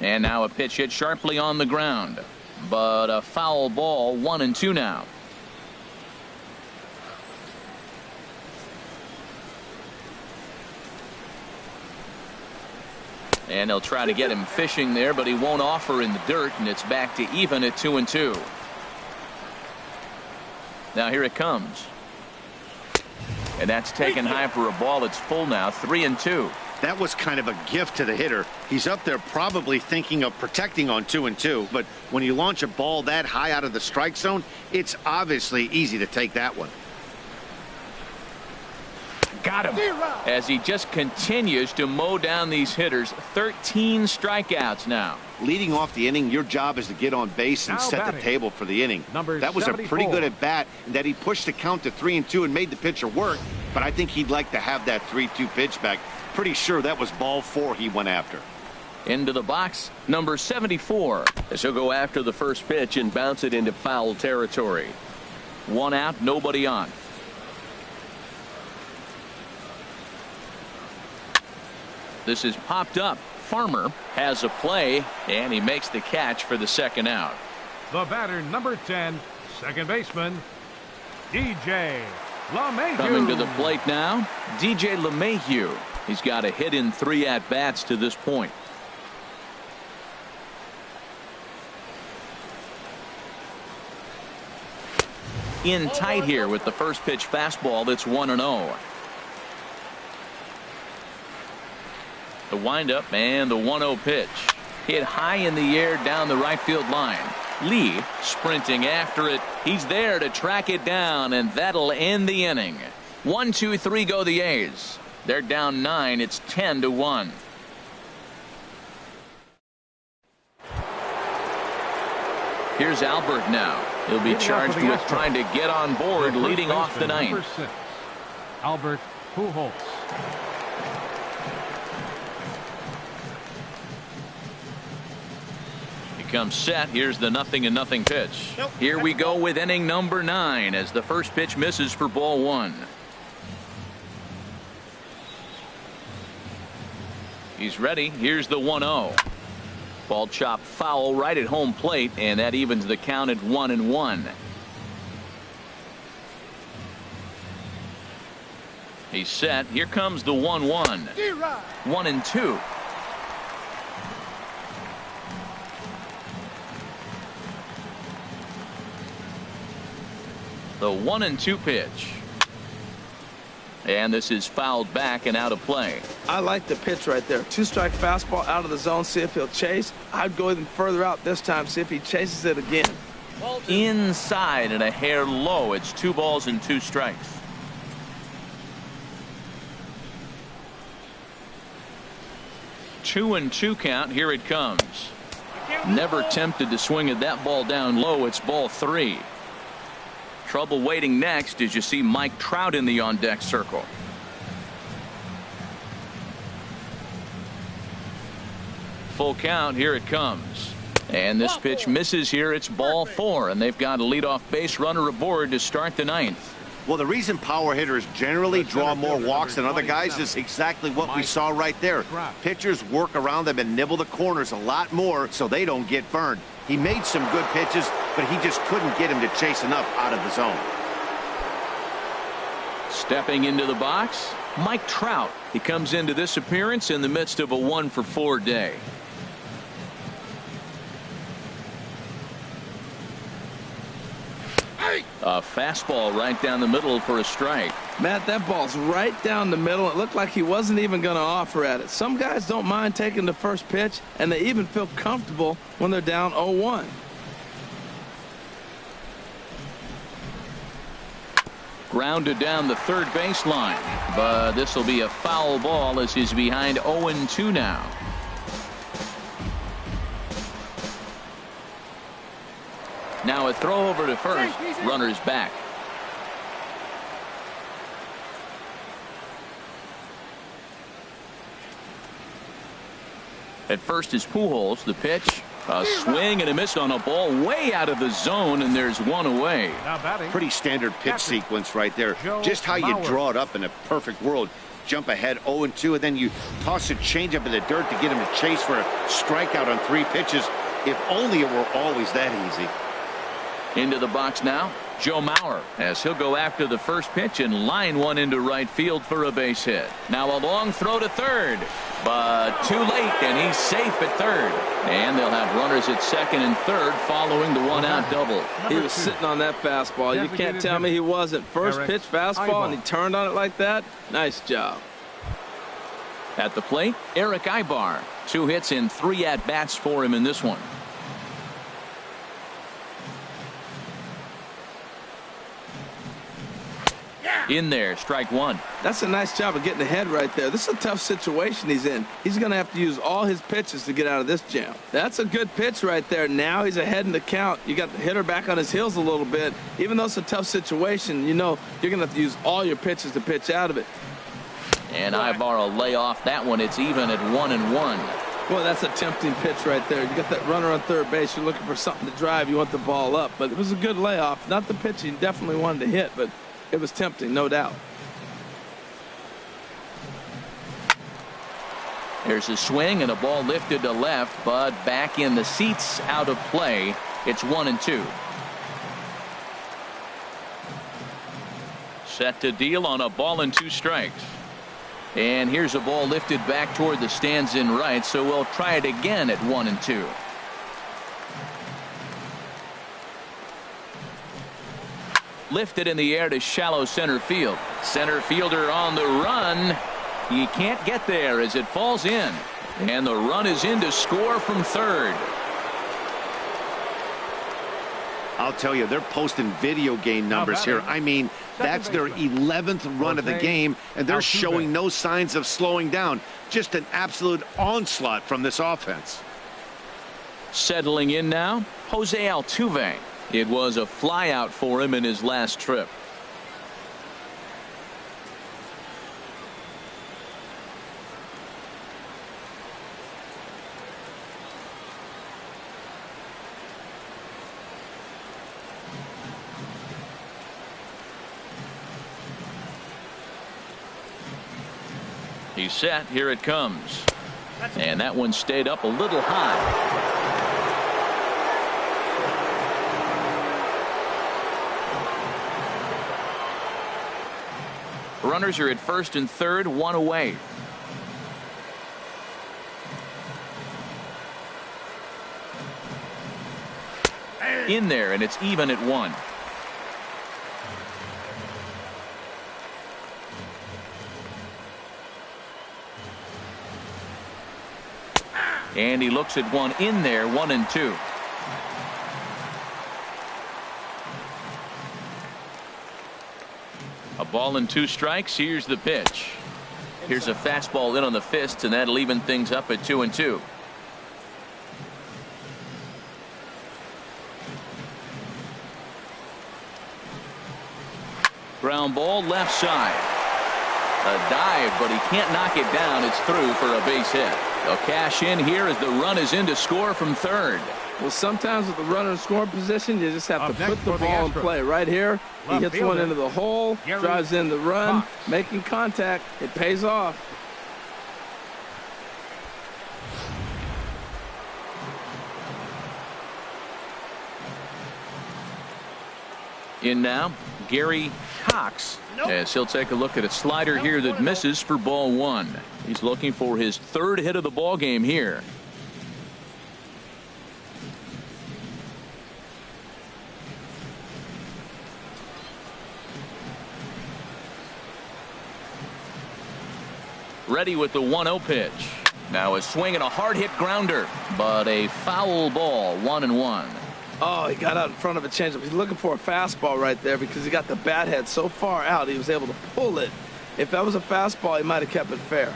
And now a pitch hit sharply on the ground, but a foul ball. 1-2 now. And they'll try to get him fishing there, but he won't offer in the dirt, and it's back to even at 2-2. Now here it comes. And that's taken high for a ball. It's full now. 3-2. That was kind of a gift to the hitter. He's up there probably thinking of protecting on 2-2, but when you launch a ball that high out of the strike zone, it's obviously easy to take that one. Got him. As he just continues to mow down these hitters. 13 strikeouts now. Leading off the inning, your job is to get on base and Now set batting. the table for the inning. Number That was a 74. pretty good at bat, and that he pushed the count to 3-2 and made the pitcher work, but I think he'd like to have that 3-2 pitch back. Pretty sure that was ball 4 he went after. Into the box, number 74. As he'll go after the first pitch and bounce it into foul territory. 1 out, nobody on. This is popped up. Farmer has a play, and he makes the catch for the 2nd out. The batter, number 10, second baseman, DJ LeMahieu. Coming to the plate now, DJ LeMahieu. He's got a hit in 3 at-bats to this point. In tight here with the first pitch fastball. That's 1-0. The windup and the 1-0 pitch. Hit high in the air down the right field line. Lee sprinting after it. He's there to track it down, and that'll end the inning. 1, 2, 3 go the A's. They're down 9. It's 10-1. Here's Albert now. He'll be charged with trying to get on board, leading off the 9th. Number 6, Albert Pujols. Comes set. Here's the 0-0 pitch. Here we go with inning number 9 as the first pitch misses for ball 1. He's ready. Here's the 1-0. Ball chopped foul right at home plate, and that evens the count at 1-1. He's set. Here comes the 1-1. 1-2. The 1-2 pitch. And this is fouled back and out of play. I like the pitch right there. 2-strike fastball out of the zone. See if he'll chase. I'd go even further out this time. See if he chases it again. Inside and a hair low. It's 2 balls and 2 strikes. Two and 2 count. Here it comes. Never tempted to swing at that ball down low. It's ball 3. Trouble waiting next as you see Mike Trout in the on-deck circle. Full count. Here it comes. And this pitch misses here. It's ball 4, and they've got a leadoff base runner aboard to start the 9th. Well, the reason power hitters generally draw more walks than other guys is exactly what we saw right there. Pitchers work around them and nibble the corners a lot more so they don't get burned. He made some good pitches, but he just couldn't get him to chase enough out of the zone. Stepping into the box, Mike Trout. He comes into this appearance in the midst of a 1-for-4 day. A fastball right down the middle for a strike. Matt, that ball's right down the middle. It looked like he wasn't even going to offer at it. Some guys don't mind taking the first pitch, and they even feel comfortable when they're down 0-1. Grounded down the third baseline, but this will be a foul ball as he's behind 0-2 now. Now a throw over to first. Runners back. At first is Pujols. The pitch. A swing and a miss on a ball way out of the zone, and there's one away. Pretty standard pitch sequence right there. Just how you draw it up in a perfect world. Jump ahead 0-2, and then you toss a changeup in the dirt to get him to chase for a strikeout on 3 pitches. If only it were always that easy. Into the box now, Joe Mauer, as he'll go after the first pitch and line one into right field for a base hit. Now a long throw to third, but too late, and he's safe at third. And they'll have runners at second and third following the one-out double. He was sitting on that fastball. You can't tell me he wasn't. First pitch fastball, and he turned on it like that. Nice job. At the plate, Eric Ibar. 2 hits and 3 at-bats for him in this one. In there, strike one. That's a nice job of getting ahead right there. This is a tough situation he's in. He's going to have to use all his pitches to get out of this jam. That's a good pitch right there. Now he's ahead in the count. You got the hitter back on his heels a little bit. Even though it's a tough situation, you know you're going to have to use all your pitches to pitch out of it. And Ibar will lay off that one. It's even at 1-1. Boy, that's a tempting pitch right there. You got that runner on third base. You're looking for something to drive. You want the ball up. But it was a good layoff. Not the pitch he definitely wanted to hit, but it was tempting, no doubt. There's a swing and a ball lifted to left, but back in the seats, out of play. It's 1-2. Set to deal on a ball and 2 strikes. And here's a ball lifted back toward the stands in right, so we'll try it again at 1-2. Lifted in the air to shallow center field. Center fielder on the run. He can't get there as it falls in. And the run is in to score from third. I'll tell you, they're posting video game numbers here. I mean, that's their 11th run of the game, and they're showing no signs of slowing down. Just an absolute onslaught from this offense. Settling in now, Jose Altuve. It was a flyout for him in his last trip. He's set. Here it comes. And that one stayed up a little high. Runners are at first and third, 1 away. In there, and it's even at 1. And he looks at one in there, 1-2. A ball and 2 strikes. Here's the pitch. Here's a fastball in on the fist, and that'll even things up at 2-2. Ground ball left side. A dive, but he can't knock it down. It's through for a base hit. They'll cash in here as the run is in to score from third. Well, sometimes with the runner in scoring position, you just have to put the ball in play. Right here, he hits one into the hole, drives in the run, making contact. It pays off. In now, Gary Cox, as he'll take a look at a slider here that misses for ball one. He's looking for his third hit of the ball game here. Ready with the 1-0 pitch. Now a swing and a hard hit grounder, but a foul ball, 1-1. Oh, he got out in front of a changeup. He's looking for a fastball right there because he got the bat head so far out he was able to pull it. If that was a fastball, he might have kept it fair.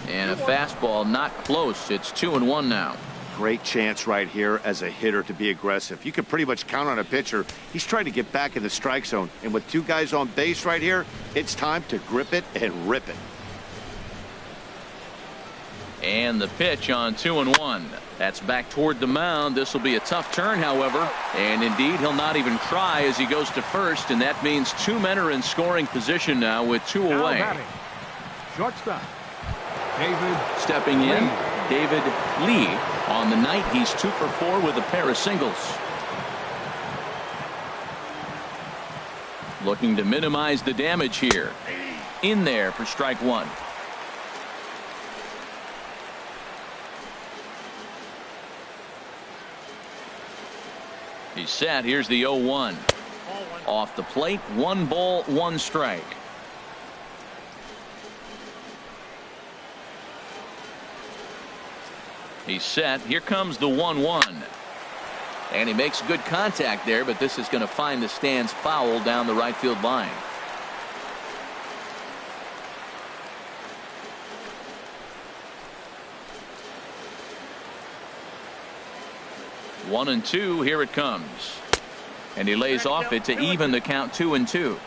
And a fastball not close. It's 2-1 now. Great chance right here as a hitter to be aggressive. You can pretty much count on a pitcher. He's trying to get back in the strike zone. And with two guys on base right here, it's time to grip it and rip it. And the pitch on 2-1. That's back toward the mound. This will be a tough turn, however. And indeed, he'll not even try as he goes to first. And that means two men are in scoring position now with two away. Shortstop, David. Stepping in, David Lee. On the night, he's 2 for 4 with a pair of singles. Looking to minimize the damage here. In there for strike one. He's set. Here's the 0-1. Off the plate, 1 ball, 1 strike. He's set. Here comes the 1-1. And he makes good contact there, but this is going to find the stands foul down the right field line. One and two. Here it comes. And he lays off it to even the count 2-2.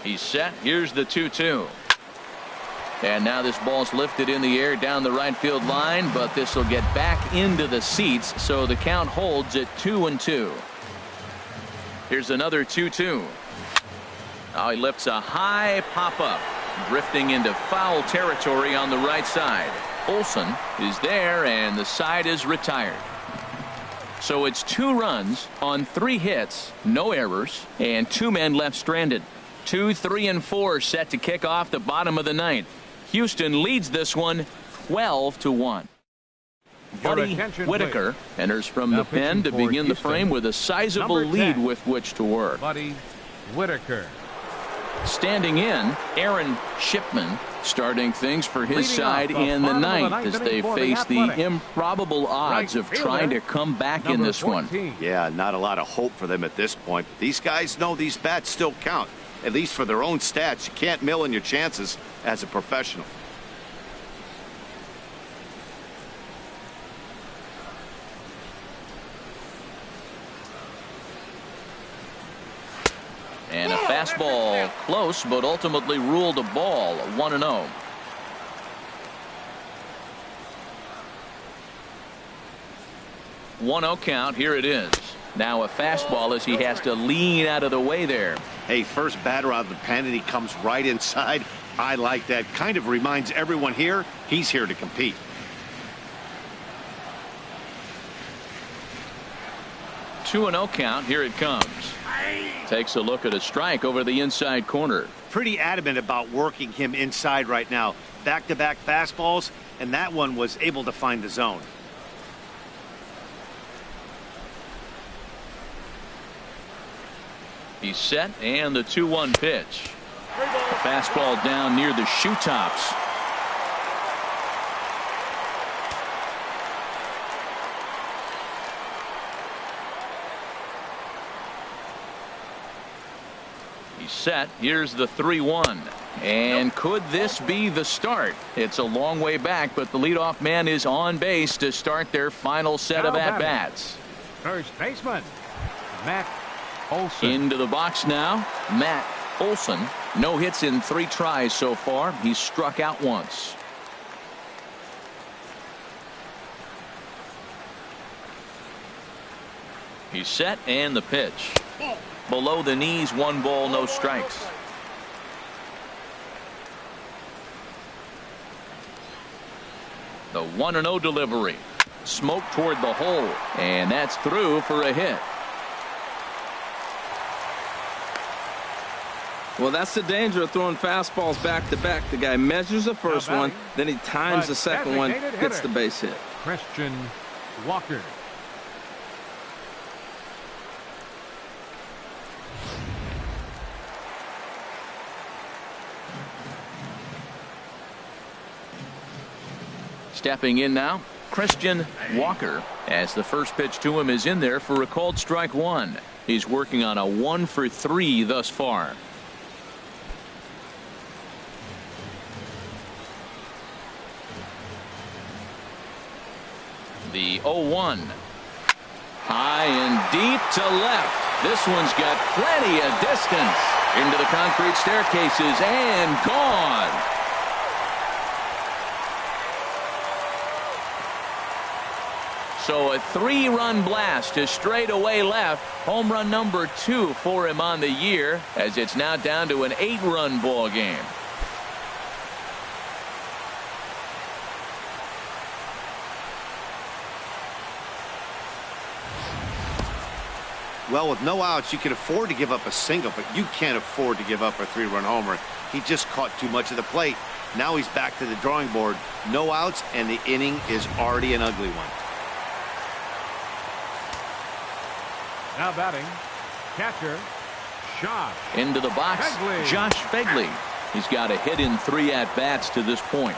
He's set. Here's the 2-2. And now this ball's lifted in the air down the right field line, but this will get back into the seats, so the count holds at 2-2. Here's another 2-2. Now he lifts a high pop-up, drifting into foul territory on the right side. Olson is there, and the side is retired. So it's 2 runs on 3 hits, no errors, and 2 men left stranded. 2, 3, and 4 set to kick off the bottom of the ninth. Houston leads this one 12-1. Buddy Whitaker enters from the pen to begin the frame with a sizable lead with which to work. Buddy Whitaker. Standing in, Aaron Shipman starting things for his side in the ninth as they face the improbable odds of trying to come back in this one. Yeah, not a lot of hope for them at this point. These guys know these bats still count, at least for their own stats. You can't mill in your chances as a professional. And a fastball close, but ultimately ruled a ball. 1-0. One-0 count. Here it is. Now a fastball as he has to lean out of the way there. Hey, first batter out of the pen, and he comes right inside. I like that. Kind of reminds everyone here he's here to compete. 2-0 count. Here it comes. Takes a look at a strike over the inside corner. Pretty adamant about working him inside right now. Back-to-back fastballs, and that one was able to find the zone. He's set, and the 2-1 pitch. Fastball down near the shoe tops. He's set. Here's the 3-1. And could this be the start? It's a long way back, but the leadoff man is on base to start their final set of at-bats. First baseman, Matt Olson. Into the box now, Matt Olson. No hits in 3 tries so far. He's struck out once. He's set, and the pitch. Below the knees, 1 ball, no strikes. The 1-0 delivery. Smoke toward the hole, and that's through for a hit. Well, that's the danger of throwing fastballs back to back. The guy measures the first one, then he times the second one, gets the base hit. Christian Walker. Stepping in now, Christian Walker, as the first pitch to him is in there for a called strike one. He's working on a 1-for-3 thus far. The 0-1. High and deep to left. This one's got plenty of distance into the concrete staircases and gone. So a 3-run blast to straightaway left. Home run number 2 for him on the year, as it's now down to an 8-run ball game. Well, with no outs, you can afford to give up a single, but you can't afford to give up a 3-run homer. He just caught too much of the plate. Now he's back to the drawing board. No outs, and the inning is already an ugly one. Now batting, catcher, Josh. Into the box, Begley. Josh Begley. He's got a hit in 3 at-bats to this point.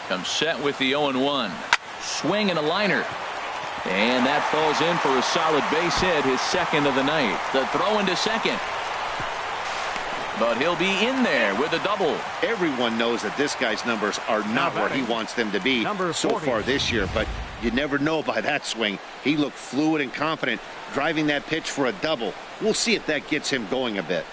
Comes set with the 0-1. Swing and a liner. And that falls in for a solid base hit, his second of the night. The throw into second. But he'll be in there with a double. Everyone knows that this guy's numbers are not where he wants them to be so far this year, but you never know by that swing. He looked fluid and confident, driving that pitch for a double. We'll see if that gets him going a bit.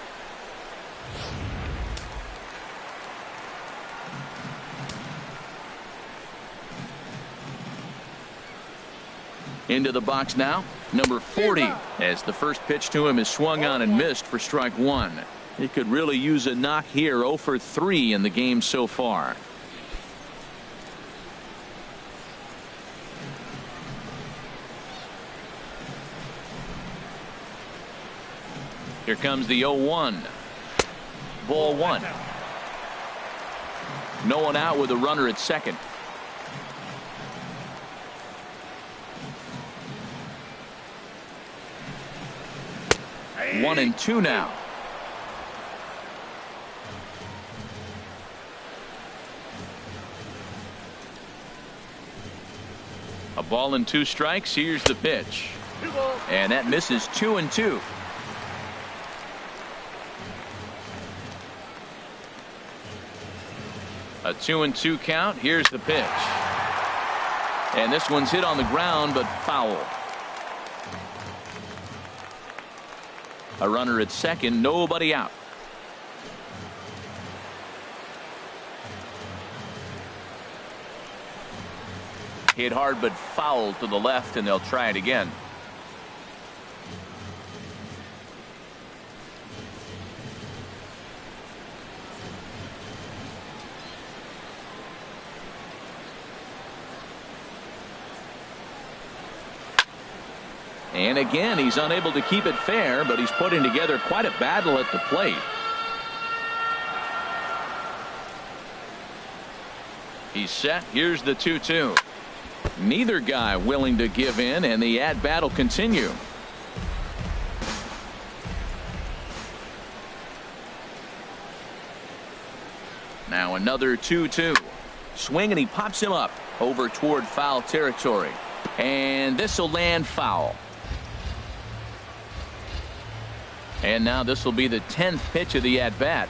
Into the box now, number 40, as the first pitch to him is swung on and missed for strike one. He could really use a knock here. 0 for 3 in the game so far. Here comes the 0-1. Ball 1. No one out with a runner at second. One and 2 now. A ball and 2 strikes. Here's the pitch. And that misses 2-2. A 2-2 count. Here's the pitch. And this one's hit on the ground, but foul. A runner at second, nobody out. Hit hard but foul to the left, and they'll try it again. And again, he's unable to keep it fair, but he's putting together quite a battle at the plate. He's set. Here's the 2-2. Neither guy willing to give in, and the at-bat will continue. Now another 2-2. Swing, and he pops him up over toward foul territory. And this will land foul. And now this will be the 10th pitch of the at-bat.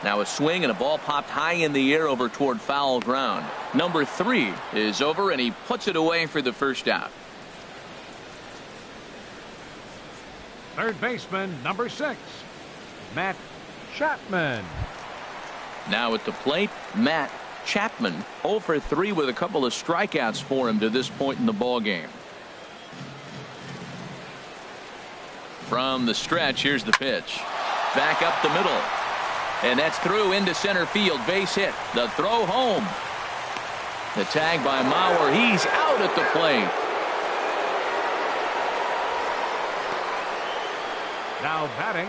Now a swing, and a ball popped high in the air over toward foul ground. Number 3 is over, and he puts it away for the first out. Third baseman, number 6, Matt Chapman. Now at the plate, Matt Chapman 0 for 3 with a couple of strikeouts for him to this point in the ball game. From the stretch, here's the pitch. Back up the middle. And that's through into center field. Base hit. The throw home. The tag by Mauer. He's out at the plate. Now batting,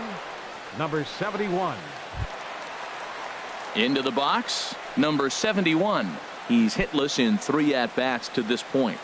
number 71. Into the box, number 71. He's hitless in 3 at-bats to this point.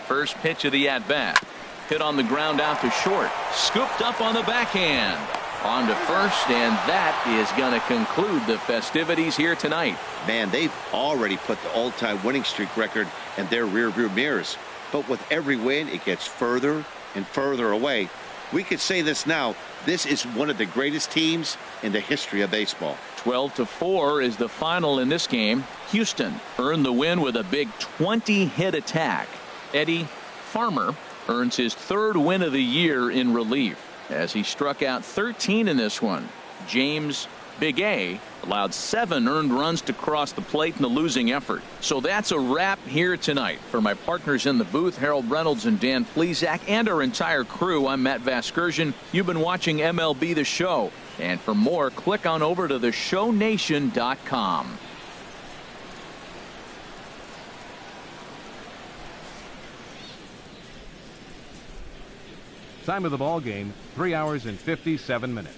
First pitch of the at-bat. Hit on the ground out to short. Scooped up on the backhand. On to first, and that is going to conclude the festivities here tonight. Man, they've already put the all-time winning streak record in their rearview mirrors. But with every win, it gets further and further away. We could say this now. This is one of the greatest teams in the history of baseball. 12-4 is the final in this game. Houston earned the win with a big 20-hit attack. Eddie Farmer earns his 3rd win of the year in relief as he struck out 13 in this one. James Big A allowed 7 earned runs to cross the plate in the losing effort. So that's a wrap here tonight. For my partners in the booth, Harold Reynolds and Dan Plesac, and our entire crew, I'm Matt Vasgersian. You've been watching MLB The Show. And for more, click on over to theshownation.com. Time of the ball game, 3 hours and 57 minutes.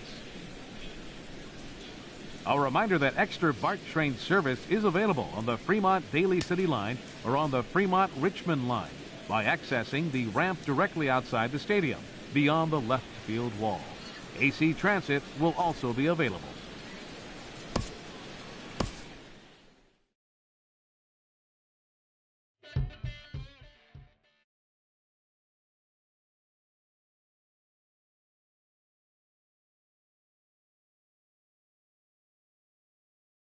A reminder that extra BART train service is available on the Fremont Daly City line or on the Fremont Richmond line by accessing the ramp directly outside the stadium beyond the left field wall. AC Transit will also be available.